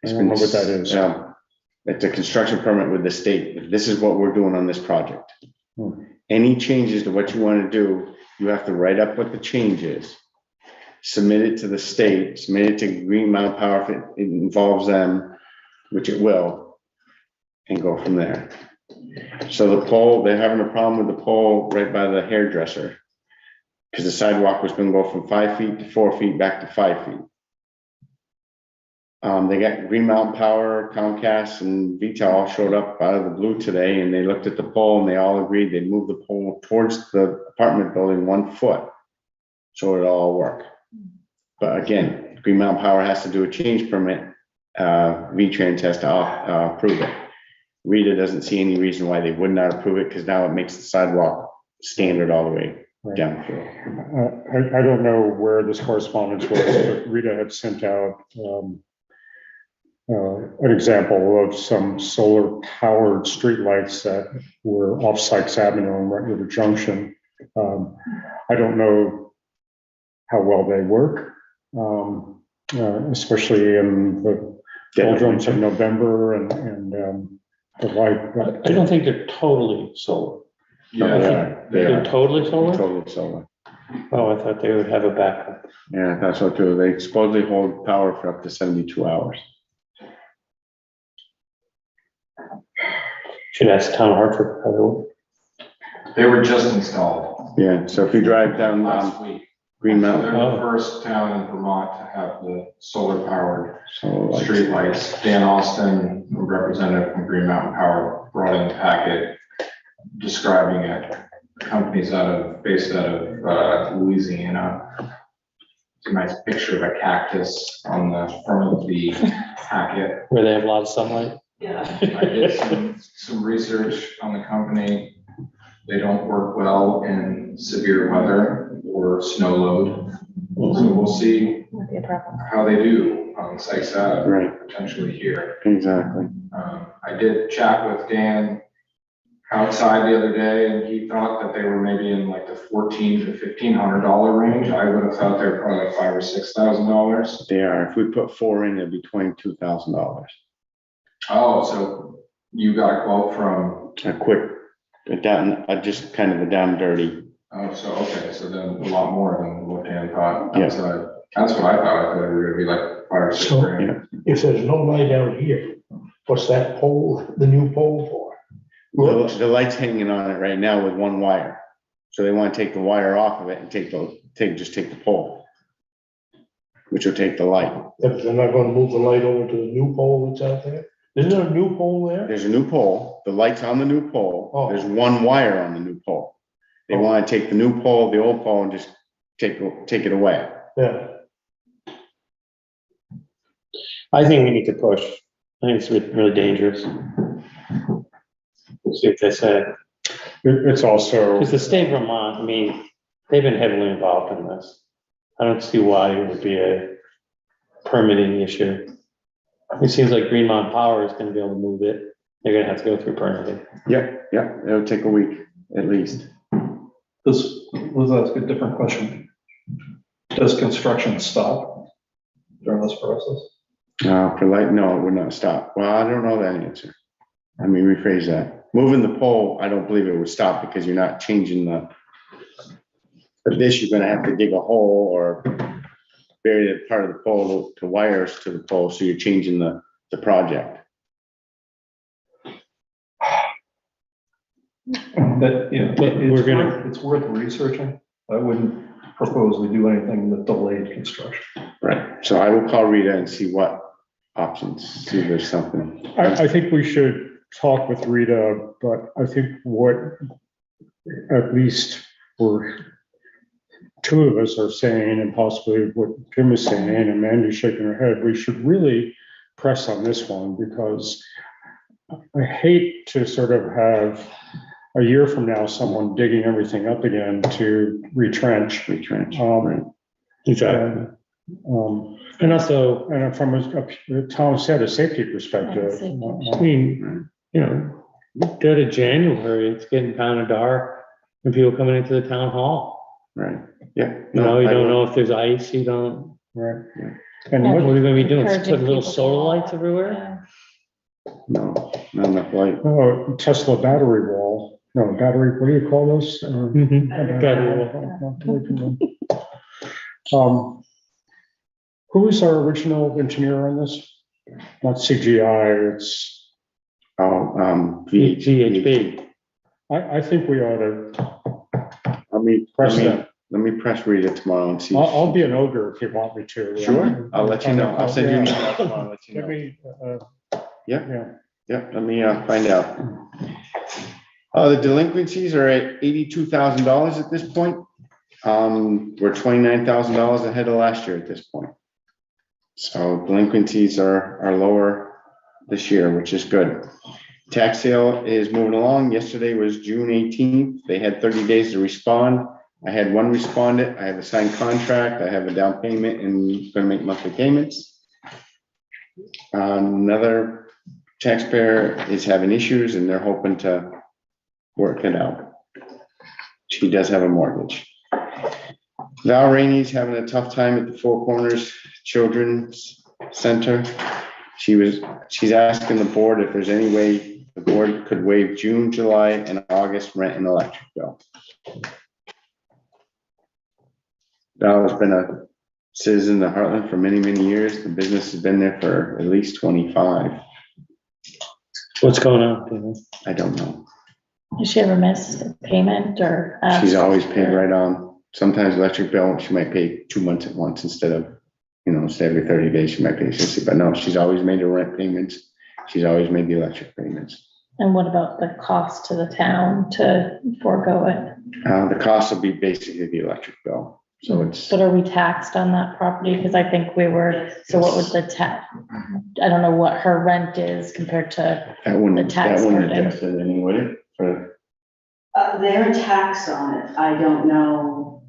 I don't know what that is. It's a construction permit with the state. This is what we're doing on this project. Hmm. Any changes to what you want to do, you have to write up what the change is, submit it to the state, submit it to Green Mountain Power if it involves them, which it will, and go from there. So the pole, they're having a problem with the pole right by the hairdresser because the sidewalk was going to go from 5 feet to 4 feet back to 5 feet. They got Green Mountain Power, Comcast, and VIII all showed up out of the blue today, and they looked at the pole and they all agreed they'd move the pole towards the apartment building 1 foot, so it'll all work. But again, Green Mountain Power has to do a change permit. V-Trans has to approve it. Rita doesn't see any reason why they would not approve it because now it makes the sidewalk standard all the way down through. I don't know where this correspondence was, but Rita had sent out an example of some solar powered streetlights that were off Sykes Avenue and Red River Junction. I don't know how well they work, especially in the doldrums of November and the light. I don't think they're totally solar. Yeah, They're totally solar? Totally solar. Oh, I thought they would have a backup. Yeah, that's what too. They supposedly hold power for up to 72 hours. Should ask Town of Hartford how they work. They were just installed Yeah, so if you drive down last week. Green They're Mountain, the first town in Vermont to have the solar powered so street lights. Dan Austin, a representative from Green Mountain Power, brought in a packet describing it. The company's based out of Louisiana. It's a nice picture of a cactus on the front of the packet. Where they have a lot of sunlight. Yeah. I did some research on the company. They don't work well in severe weather or snow load. So we'll see Might be a problem. how they do on Sykes Ave, right, potentially here. exactly. I did chat with Dan outside the other day, and he thought that they were maybe in like the $1,400 to $1,500 range. I would have thought they were probably like $5,000 or $6,000. They are. If we put 4 in, it'd be $22,000. Oh, so you got a quote from, A quick, just kind of a down and dirty. oh, so, okay, so then a lot more than what Dan thought. Yeah. That's what I thought. I thought it was gonna be like $5,000 or $6,000. So- grand. If there's no light out here, what's that pole, the new pole for? The light's hanging on it right now with 1 wire. So they want to take the wire off of it and just take the pole, which will take the light. If they're not gonna move the light over to the new pole that's out there? Isn't there a new pole there? There's a new pole, the light's on the new pole. Oh. There's 1 wire on the new pole. They want to take the new pole, the old pole, and just take it away. Yeah. I think we need to push. I think it's really dangerous. We'll see what they say. It's also, Because the state of Vermont, I mean, they've been heavily involved in this. I don't see why it would be a permitting issue. It seems like Green Mountain Power is gonna be able to move it. They're gonna have to go through permitting. Yep, it'll take a week at least. Let's ask a different question. Does construction stop during this process? For light, no, it would not stop. Well, I don't know that answer. I mean, rephrase that. Moving the pole, I don't believe it would stop because you're not changing for this, you're gonna have to dig a hole or bury that part of the pole to wires to the pole, so you're changing the project. That, you know, But we're gonna- it's worth researching. I wouldn't propose we do anything that delayed construction. Right, so I will call Rita and see what options, see if there's something. I think we should talk with Rita, but I think what at least for two of us are saying, and possibly what Jim is saying, and Mandy's shaking her head, we should really press on this one, because I hate to sort of have a year from now, someone digging everything up again to retrench. Right. Exactly. And also, And from a town set, a safety perspective. I mean, you know, go to January, it's getting kind of dark and people coming into the town hall. Right, yeah. You know, you I don't will. know if there's ice, you don't, Right. Yeah. And what what, are we gonna be doing? Just Encouraging putting little people to solar walk. lights everywhere? No, not enough light. oh, Tesla battery wall, no, battery, what do you call those? Who's our original engineer on this? Not CGI, it's, VHB. I think we ought to Let press that. me press Rita tomorrow and see. I'll be an ogre if you want me to. Sure, I'll let you know. I'll send you an email tomorrow, and let you Let know. me, Yeah. yeah. Yep, let me find out. The delinquencies are at $82,000 at this point. We're $29,000 ahead of last year at this point. So delinquencies are lower this year, which is good. Tax sale is moving along. Yesterday was June 18th. They had 30 days to respond. I had one respondent. I have a signed contract. I have a down payment and gonna make monthly payments. Another taxpayer is having issues and they're hoping to work it out. She does have a mortgage. Val Rainey's having a tough time at the Four Corners Children's Center. She's asking the board if there's any way the board could waive June, July, and August rent and electric bill. Val has been a citizen of Hartland for many, many years. The business has been there for at least 25. What's going on? I don't know. Has she ever missed a payment or? She's always paid right on. Sometimes electric bill, she might pay 2 months at once instead of, instead every 30 days, she might pay 60, but no, she's always made her rent payments. She's always made the electric payments. And what about the cost to the town to forego it? The cost will be basically the electric bill. So it's, But are we taxed on that property? Because I think we were, so what would the tax, I don't know what her rent is compared to, that wouldn't the tax burden. adjust it any, would it? For, Their tax on it, I don't know.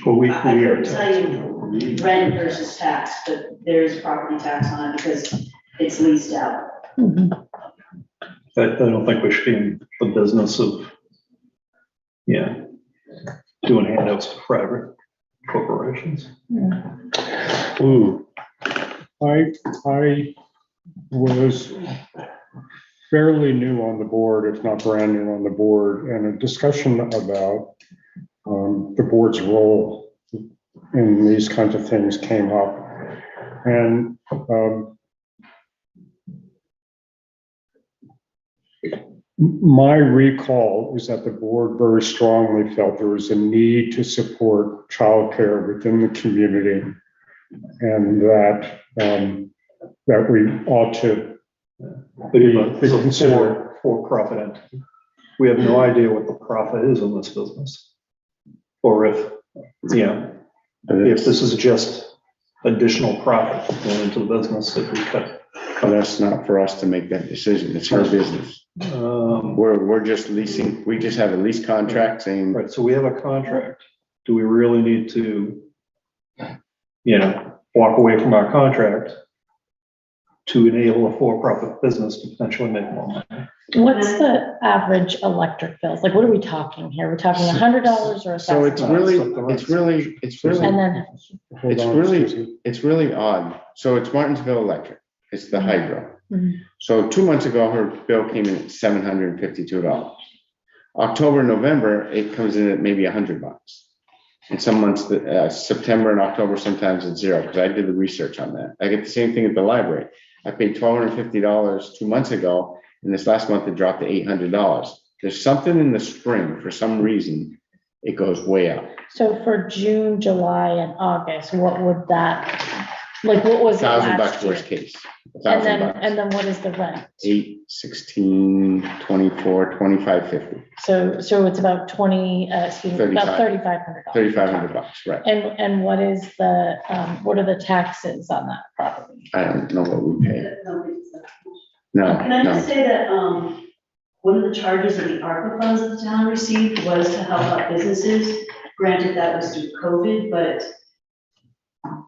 Well, we I are couldn't tell you rent versus tax, but there's property tax on it because it's leased out. I don't think we should be in the business of, doing handouts to private corporations. Ooh, I was fairly new on the board, if not brand new on the board, and a discussion about the board's role in these kinds of things came up. And my recall is that the board very strongly felt there was a need to support childcare within the community, and that that we ought to It's a for-profit entity. We have no idea what the profit is in this business. Or if this is just additional profit going into the business that we cut. but that's not for us to make that decision. It's her business. We're just leasing, we just have a lease contract saying, Right, so we have a contract. Do we really need to, walk away from our contract to enable a for-profit business to potentially make more money? What's the average electric bills? Like, what are we talking here? We're talking $100 or so it's $1,000? And then, it's really odd. So it's Martinsville Electric. It's the hydro. Mhm. So 2 months ago, her bill came in at $752. October, November, it comes in at maybe $100. And some months, September and October, sometimes it's zero, because I did the research on that. I get the same thing at the library. I paid $1,250 2 months ago, and this last month it dropped to $800. There's something in the spring, for some reason, it goes way up. So for June, July, and August, what would that, like, what was it $1,000 last year? worst case. And $1,000 then, bucks. and then what is the rent? 8, 16, 24, 25, 50, So it's about 20, excuse me, about 35. $3,500. $3,500, right. And what is the, what are the taxes on that property? I don't know what we pay. No, Can I just no. say that, one of the charges of the ARPA funds that the town received was to help out businesses. Granted, that was through COVID, but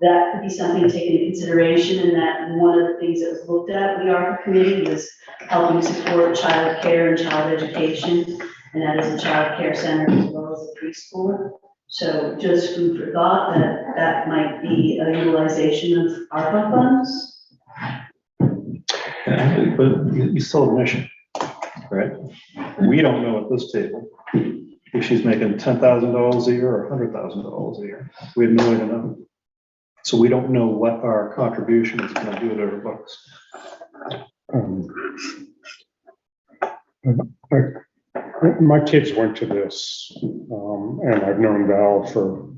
that could be something to take into consideration, and that one of the things that was looked at, the ARPA committee, was helping support child care and child education, and that is a child care center as well as a preschool. So just food for thought, that might be a utilization of ARPA funds. Yeah, but you still have an issue, right? We don't know at this table if she's making $10,000 a year or $100,000 a year. We have no way to know. So we don't know what our contribution is gonna do to our books. My kids went to this, and I've known Val for,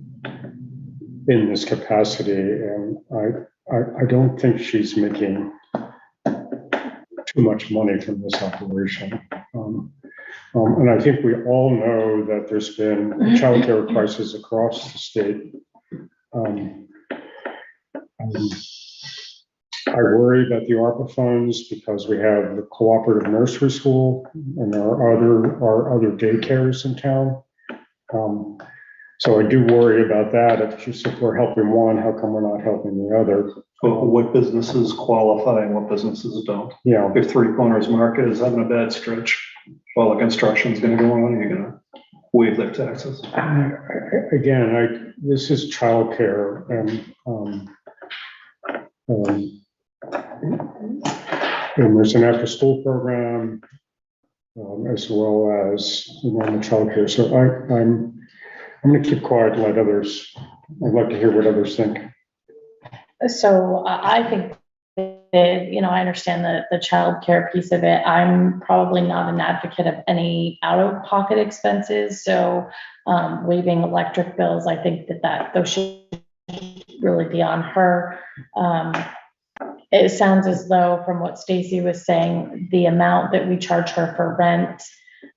in this capacity, and I don't think she's making too much money from this operation. And I think we all know that there's been a childcare crisis across the state. I worry about the ARPA funds because we have the cooperative nursery school and our other daycares in town. So I do worry about that. If we're helping one, how come we're not helping the other? But what businesses qualify and what businesses don't? Yeah, If Three Corners Market is having a bad stretch, while the construction's gonna go on, you're gonna waive their taxes. again, this is childcare, and there's an after-school program, as well as normal childcare. So I'm going to keep quiet and let others. I'd like to hear what others think. So I think, I understand the childcare piece of it. I'm probably not an advocate of any out-of-pocket expenses. So waiving electric bills, I think that those should really be on her. It sounds as though, from what Stacy was saying, the amount that we charge her for rent,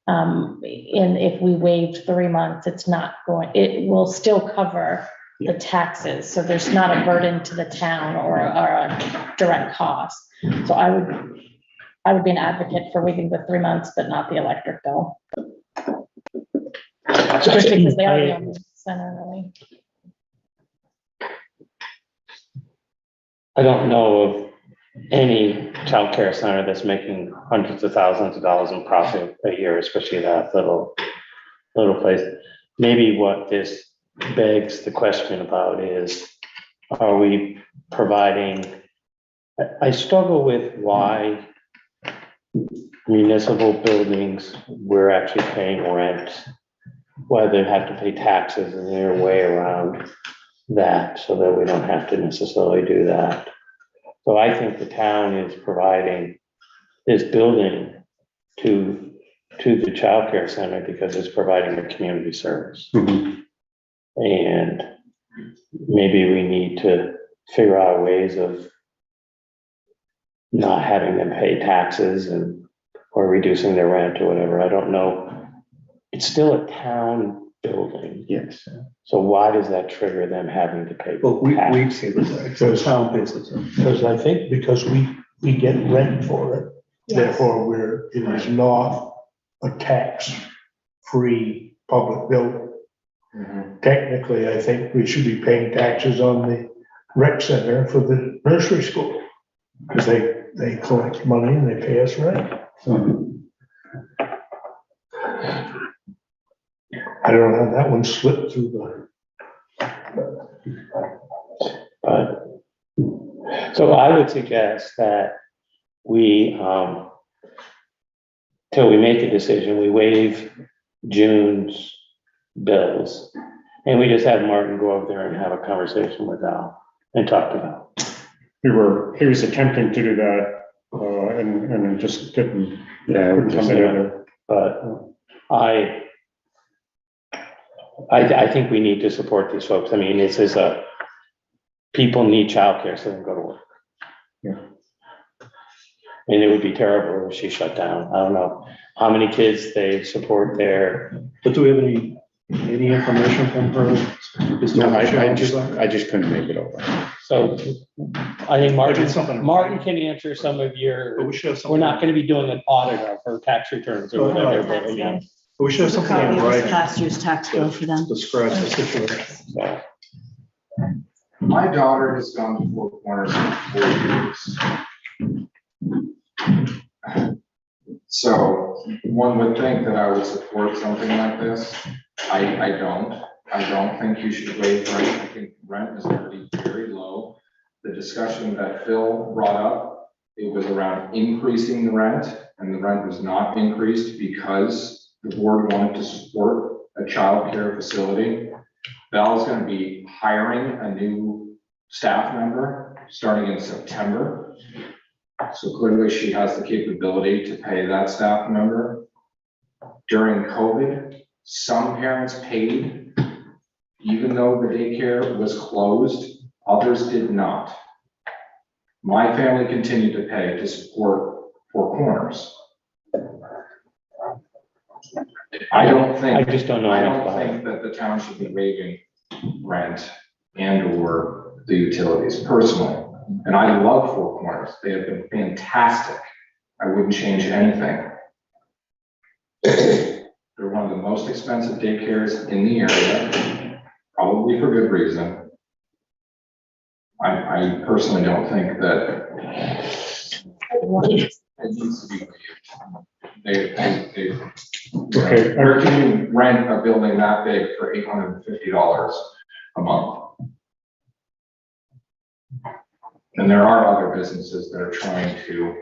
and if we waived 3 months, it will still cover the taxes. So there's not a burden to the town or a direct cost. So I would be an advocate for waiving the 3 months, but not the electric bill. Just because they are the only center, really. I don't know of any childcare center that's making hundreds of thousands of dollars in profit a year, especially that little place. Maybe what this begs the question about is, are we providing, I struggle with why municipal buildings, we're actually paying rent, why they have to pay taxes, and their way around that so that we don't have to necessarily do that. So I think the town is providing this building to the childcare center because it's providing a community service. Mhm. And maybe we need to figure out ways of not having them pay taxes or reducing their rent or whatever. I don't know. It's still a town building. Yes. So why does that trigger them having to pay? But we tax? see the tax, the town pays the tax. Because I think because we get rent for it, therefore it is not a tax-free public building. Technically, I think we should be paying taxes on the rec center for the nursery school, because they collect money and they pay us rent. I don't know how that one slipped through But, so I would suggest that we, till we make a decision, we waive June's bills. And we just have Martin go over there and have a conversation with Al and talk to Al. He was attempting to do that, and it just didn't. Yeah, couldn't come together. But I think we need to support these folks. I mean, this is people need childcare, so they can go to work. Yeah. And it would be terrible if she shut down. I don't know how many kids they support there. But do we have any information from her? as to No, what the I challenges are? just couldn't make it over. So I think Maybe it's something- Martin can answer some of But your, we should have we're something. not gonna be doing an audit of her tax returns or whatever, but again, But we should have something in writing Last year's tax bill for them. to describe the situation. so. My daughter has gone to Four Corners for 4 years. So one would think that I would support something like this. I don't. I don't think you should waive rent. I think rent is already very low. The discussion that Phil brought up, it was around increasing the rent, and the rent was not increased because the board wanted to support a childcare facility. Val's gonna be hiring a new staff member starting in September. So clearly she has the capability to pay that staff member. During COVID, some parents paid, even though the daycare was closed, others did not. My family continued to pay to support Four Corners. I don't think. I just don't know I enough don't about it. think that the town should be waiving rent and or the utilities personally. And I love Four Corners. They have been fantastic. I wouldn't change anything. They're one of the most expensive daycares in the area, probably for good reason. I personally don't think that it needs to be waived. Okay. Where can you rent a building that big for $850 a month? And there are other businesses that are trying to,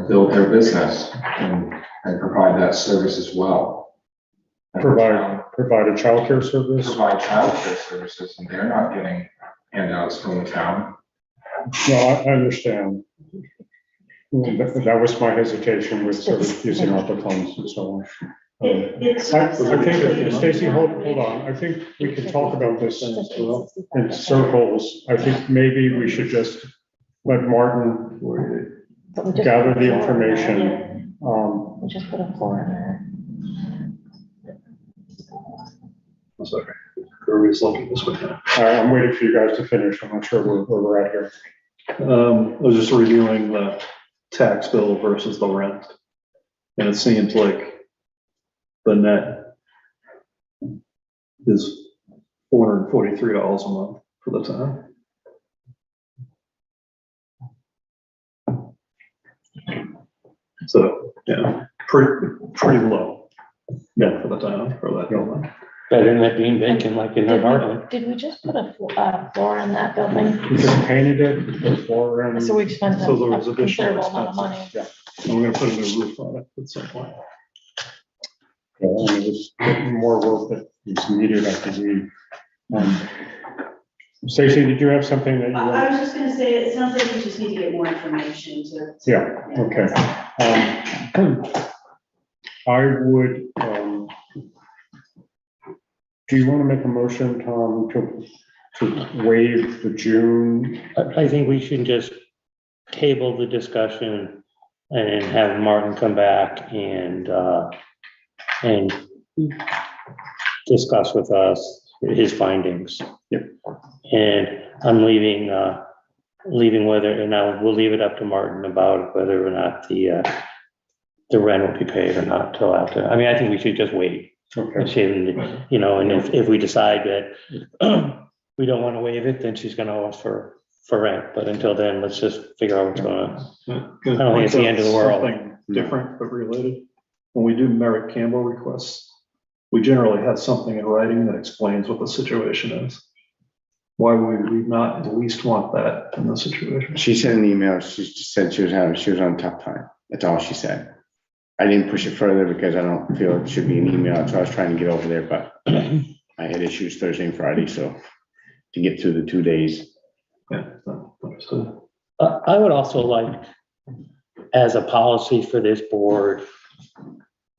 build their business and provide that service as well. And Provide a childcare service. Provide childcare services, and they're not getting handouts from the town. No, I understand. That was my hesitation with sort of using ARPA funds and so on. It's. I think, Stacy, hold on. I think we could talk about this in circles. I think maybe we should just let Martin gather the information. We just put a floor in there. That's okay. Everybody's looking this way. I'm waiting for you guys to finish. I'm not sure where we're at here. I was just reviewing the tax bill versus the rent. And it seems like the net is $443 a month for the town. So, yeah, pretty low net for the town for that building. Better than that being vacant like in Hartland. Did we just put a floor in that building? We just painted it before and. So we spent So there was a additional considerable amount of money. expenses. And we're gonna put a new roof on it at some point. And it was more work that was needed, I believe. Stacy, did you have something that you I wanted? was just gonna say, it sounds like we just need to get more information to. Yeah, okay. I would, do you want to make a motion, Tom, to waive the June? I think we should just table the discussion and have Martin come back and discuss with us his findings. Yep. And I'm leaving whether, and we'll leave it up to Martin about whether or not the rent will be paid or not till after. I mean, I think we should just wait. Okay. And see, and if we decide that we don't want to waive it, then she's gonna owe us for rent. But until then, let's just figure out what's going on. I don't think it's the end of the world. Something different but related. When we do Merrick Campbell requests, we generally have something in writing that explains what the situation is. Why would we not at least want that in this situation? She sent an email. She just said she was on tough time. That's all she said. I didn't push it further because I don't feel it should be an email. So I was trying to get over there, but I had issues Thursday and Friday. So to get through the 2 days. Yeah, understood. I would also like as a policy for this board,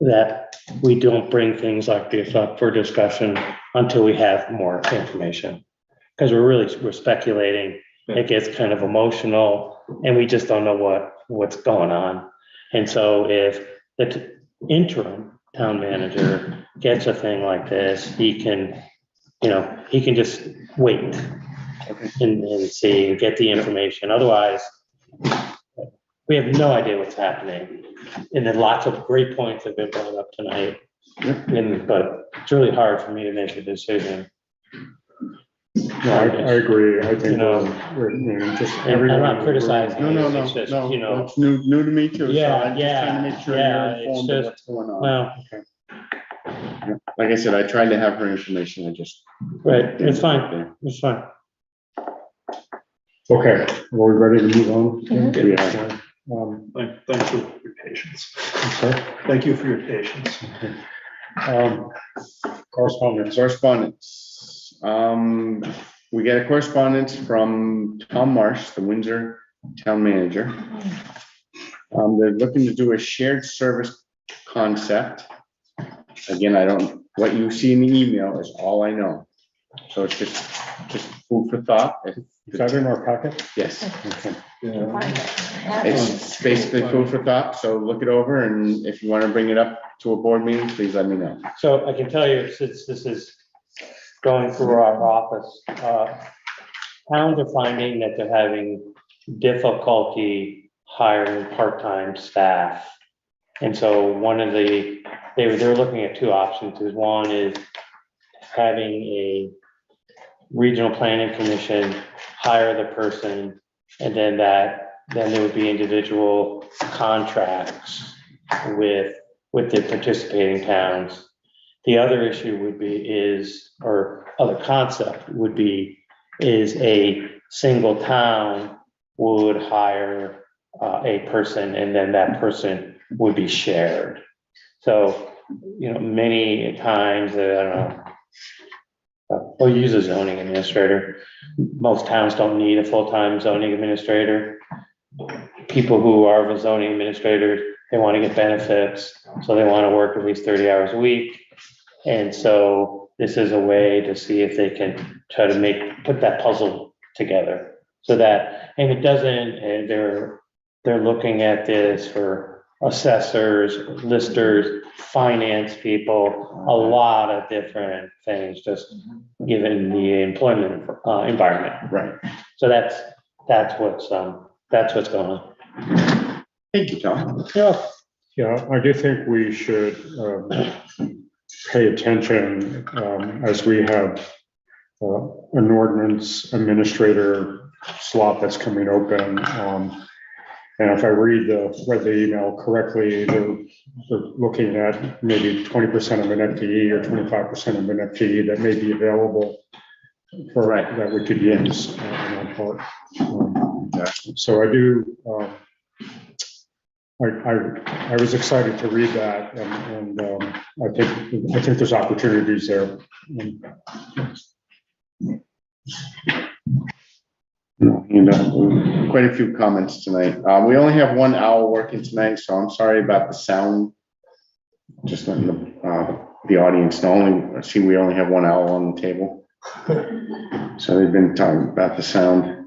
that we don't bring things like this up for discussion until we have more information. Because we're speculating, it gets kind of emotional, and we just don't know what's going on. And so if the interim town manager gets a thing like this, he can just wait and see, and get the information. Otherwise, we have no idea what's happening. And then lots of great points have been brought up tonight. But it's really hard for me to make a decision. No, I agree. I think just And I'm everyone. not criticizing. No, It's just, you know, it's new to me too, so Yeah, I'm just trying to make sure yeah, you're it's informed of just- what's going on. well, Like I said, I tried to have her information, I just. right, it's fine, it's fine. Okay, are we ready to move on? Yeah. Thanks for your patience. I'm sorry. Thank you for your patience. Correspondence. Correspondence. We get a correspondence from Tom Marsh, the Windsor town manager. They're looking to do a shared service concept. Again, what you see in the email is all I know. So it's just food for thought. Is that in our packet? Yes, Okay. it's basically food for thought, so look it over, and if you want to bring it up to a board meeting, please let me know. So I can tell you, since this is going through our office, towns are finding that they're having difficulty hiring part-time staff. And so they're looking at two options. One is having a regional planning commission hire the person, and then there would be individual contracts with the participating towns. The other issue other concept would be, is a single town would hire a person, and then that person would be shared. So, many times, I don't know, we'll use a zoning administrator. Most towns don't need a full-time zoning administrator. People who are a zoning administrator, they want to get benefits, so they want to work at least 30 hours a week. And so this is a way to see if they can try to put that puzzle together. So that, and it doesn't, and they're looking at this for assessors, listers, finance people, a lot of different things, just given the employment environment. Right. So that's what's going on. Thank you, Tom. Yeah, I do think we should pay attention as we have an ordinance administrator slot that's coming open. And if I read the email correctly, they're looking at maybe 20% of an FTE or 25% of an FTE that may be available that we could use in that part. So I do. I was excited to read that, and I think there's opportunities there. Quite a few comments tonight. We only have one owl working tonight, so I'm sorry about the sound. Just letting the audience know. I see we only have one owl on the table. So they've been talking about the sound.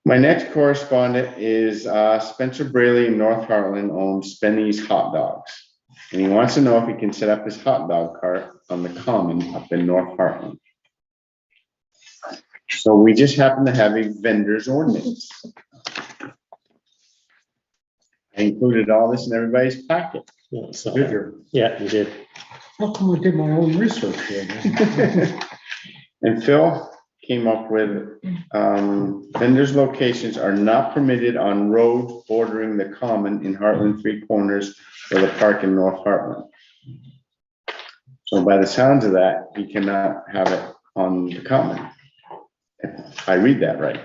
My next correspondent is Spencer Braley in North Hartland, owns Spenny's Hot Dogs. And he wants to know if he can set up his hot dog cart on the common up in North Hartland. So we just happen to have a vendor's ordinance. I included all this in everybody's packet. Did you? Yeah, you did. How come I did my own research here? And Phil came up with vendors' locations are not permitted on roads bordering the common in Hartland Three Corners or the park in North Hartland. So by the sounds of that, he cannot have it on the common. If I read that right.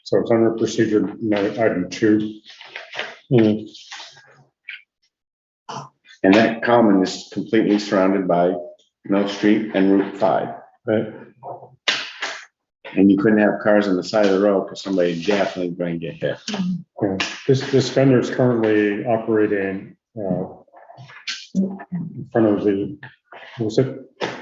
So it's under procedure note item 2. And that common is completely surrounded by Mill Street and Route 5. Right. And you couldn't have cars on the side of the road because somebody definitely going to get hit. Yeah. This vendor is currently operating in front of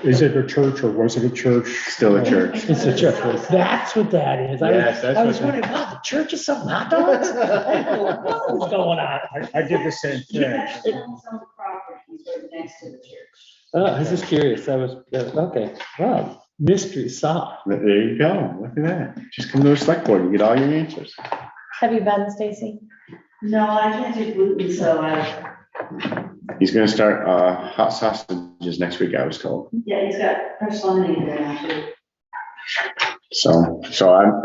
is it a church or was it a church? Still a church. It's a church. That's what that is. Yes, that's I was what- wondering, wow, the church is selling hot dogs? What's going on? I did the same thing. That's on some properties right next to the church. Oh, I was just curious. Okay. Wow, mystery solved. But there you go. Look at that. Just come to the select board. You get all your answers. Have you been, Stacy? No, I can't do gluten, so He's gonna start hot sausages next week, I was told. yeah, he's got fresh lemonade there now too. So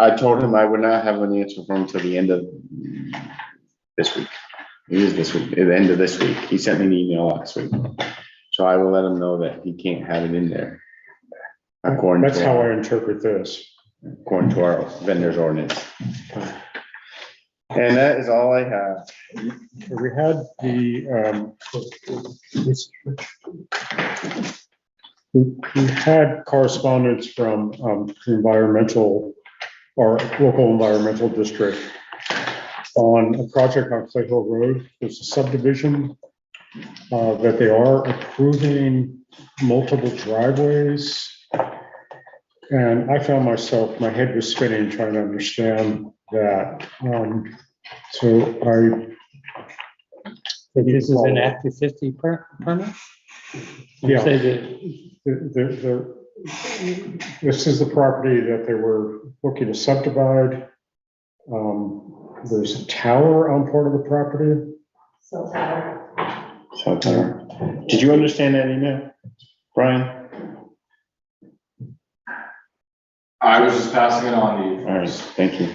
I told him I would not have an answer for him till the end of this week. It is this week, at the end of this week. He sent me an email last week. So I will let him know that he can't have it in there. According That's to how our- I interpret this. according to our vendor's ordinance. And that is all I have. We had we had correspondence from the our local environmental district on a project on Clay Hill Road. There's a subdivision that they are approving multiple driveways. And I found myself, my head was spinning trying to understand that. This is an Act 50 permit? You Yeah. say that This is the property that they were looking to subdivide. There's a tower on part of the property. So tower. So, did you understand that email, Brian? I was just passing it on to you. All right, thank you.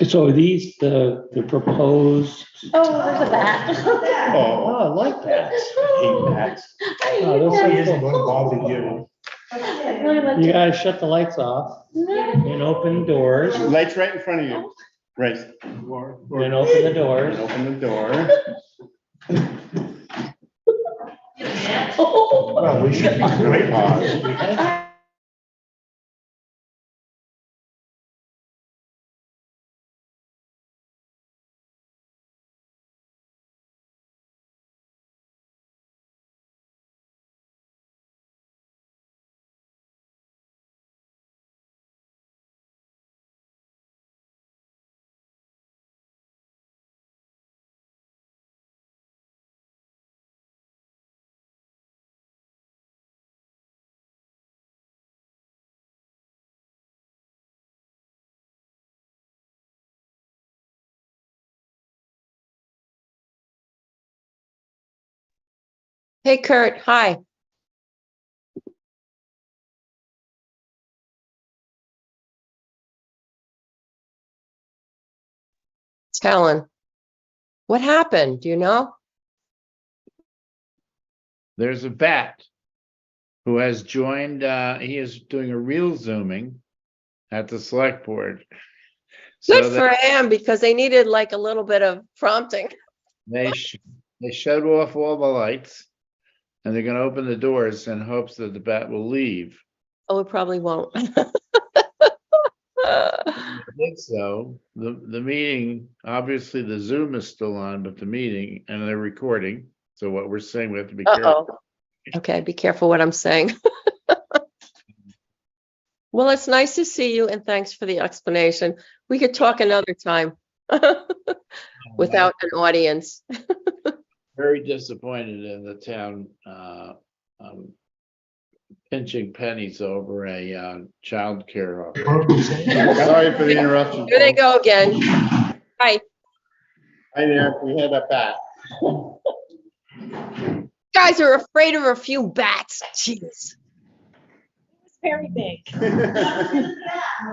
So are these the proposed? Oh, there's a bat. Oh, I like that. Hate that. Oh, those He are isn't cool. going to bother you. I really like You it. gotta shut the lights off and open doors, Lights right in front of you. Right. and open the doors. And open the door. Well, we should be great. Hey Kurt, hi. It's Helen. What happened? Do you know? There's a bat who has joined, he is doing a real zooming at the select board. Good So for him, because they needed like a little bit of prompting. they shut off all the lights and they're gonna open the doors in hopes that the bat will leave. Oh, it probably won't. I think so. The meeting, obviously the Zoom is still on, but the meeting and they're recording. So what we're saying, we have to be careful. Uh-oh. Okay, be careful what I'm saying. Well, it's nice to see you and thanks for the explanation. We could talk another time without an audience. Very disappointed in the town pinching pennies over a childcare offer. Sorry for the interruption. Here they go again. Hi. Hi there, we had a bat. Guys are afraid of a few bats. Jeez. Very big.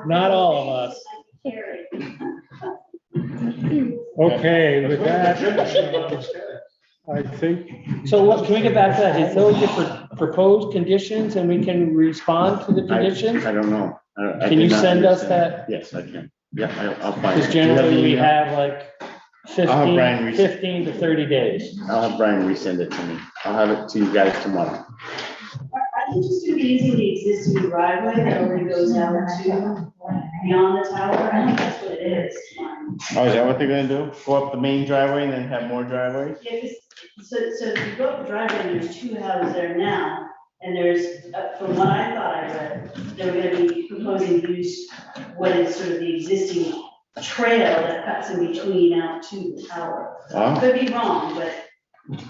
Not all of us. Okay, with that, I think, So what, can we get back to that? Is those the proposed conditions and we can respond to the conditions? I don't know. I Can you did not send us understand. that? Yes, I can. Yeah, I'll find it. Because Do you have the generally we email? have like I'll have Brian 15 to 30 days. I'll have Brian resend it to me. I'll have it to you guys tomorrow. I think just do using the existing driveway that already goes down to beyond the tower. I think that's what it is. Oh, is that what they're gonna do? Go up the main driveway and then have more driveways? Yeah, 'cause- so if you go up the driveway, and there's two houses there now, and there's, from what I thought I read, they were gonna be proposing to use what is sort of the existing trail that cuts in between out to the tower. Oh, Could be wrong, but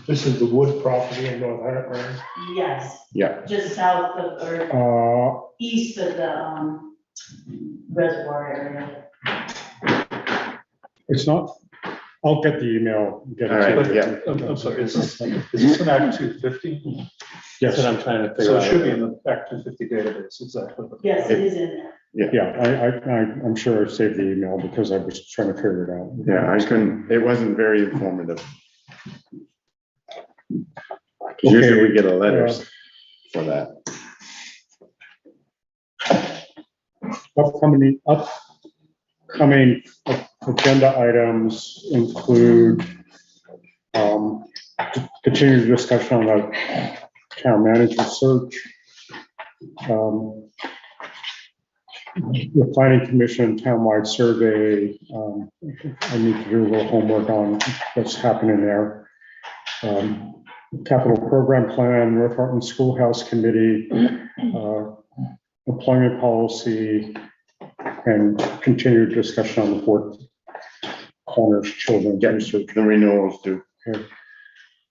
This is the wood property in North Hartland. yes, yeah. just south of, or east of the, reservoir area. It's not, I'll get the email. Get it All right, to you. I'm sorry, is this an Act 250? Yes, That's what I'm trying to figure So out. it should be in the Act 250 database, exactly. Yes, it is in there. yeah, I'm sure I saved the email because I was trying to figure it out. Yeah, I couldn't, it wasn't very informative. 'Cause usually we get a letter for that. Upcoming agenda items include continued discussion on the town manager search. The planning commission townwide survey. I need to do a little homework on what's happening there. Capital program plan, North Hartland Schoolhouse Committee, employment policy, and continued discussion on the Four Corners Children's Research. The renewals too.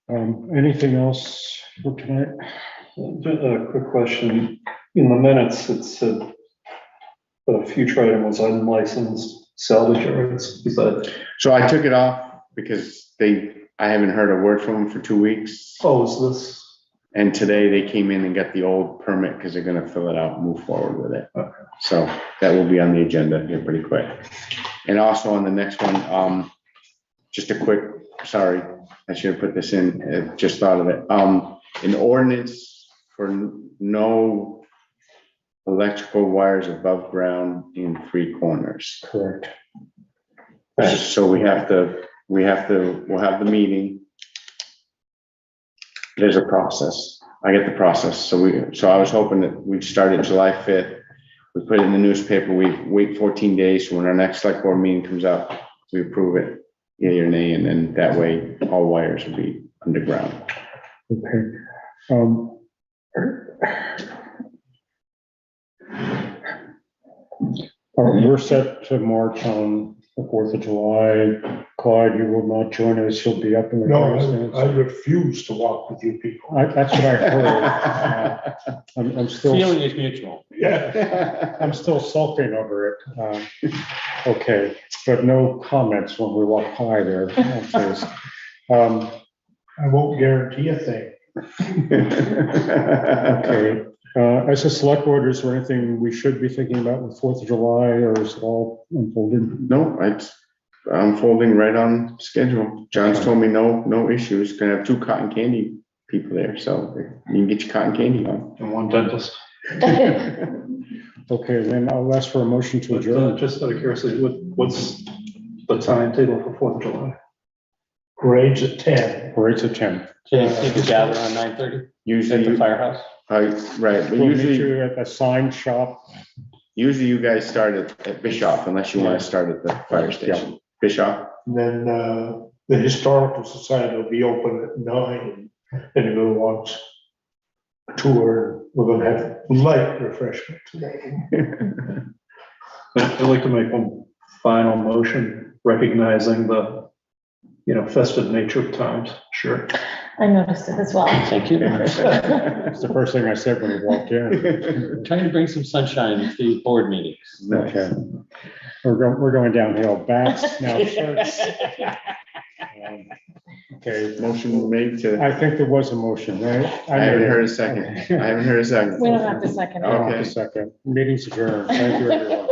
Anything else for tonight? A quick question. In the minutes, it said the future item was unlicensed salvage yards. Is that, So I took it off because I haven't heard a word from them for 2 weeks. oh, is this? And today they came in and got the old permit because they're gonna fill it out and move forward with it. Okay. So that will be on the agenda here pretty quick. And also on the next one, just a quick, sorry, I should have put this in, just thought of it. An ordinance for no electrical wires above ground in 3 corners. Correct. So we'll have the meeting. There's a process. I get the process. So I was hoping that we'd start it July 5th. We put it in the newspaper, we wait 14 days, so when our next select board meeting comes up, we approve it, yea or nay, and then that way all wires will be underground. Okay. We're set to march on the 4th of July. Clyde, you will not join us. You'll be up in the. No, I refuse to walk with you people. That's what I heard. I'm still. Feeling is mutual. Yeah. I'm still sulking over it. Okay, but no comments when we walk by there. I won't guarantee a thing. Okay, as a select board, is there anything we should be thinking about with 4th of July, or is it all unfolded? No, I'm folding right on schedule. John's told me no issues. Gonna have 2 cotton candy people there, so you can get your cotton candy on. And one dentist. Okay, then I'll ask for a motion to adjourn. Just out of curiosity, what's the timetable for 4th of July? Parades at 10. Parades at 10. People gather on 9:30 at the Usually, firehouse. right, but We'll meet usually, you at a sign shop. you guys start at Bischoff unless you want to start at the fire station. Bischoff? And then the historical society will be open at 9. And you're gonna watch a tour. We're gonna have light refreshment today. I'd like to make one final motion recognizing the, festive nature of times. Sure. I noticed it as well. Thank you. It's the first thing I said when we walked in. Trying to bring some sunshine to board meetings. Okay. We're going downhill. Bats, now shirts. Okay, Motion made to, I think there was a motion, right? I haven't heard a second. I haven't heard a second. We don't have to second it. I don't have a second. Meeting's adjourned. Thank you, everyone.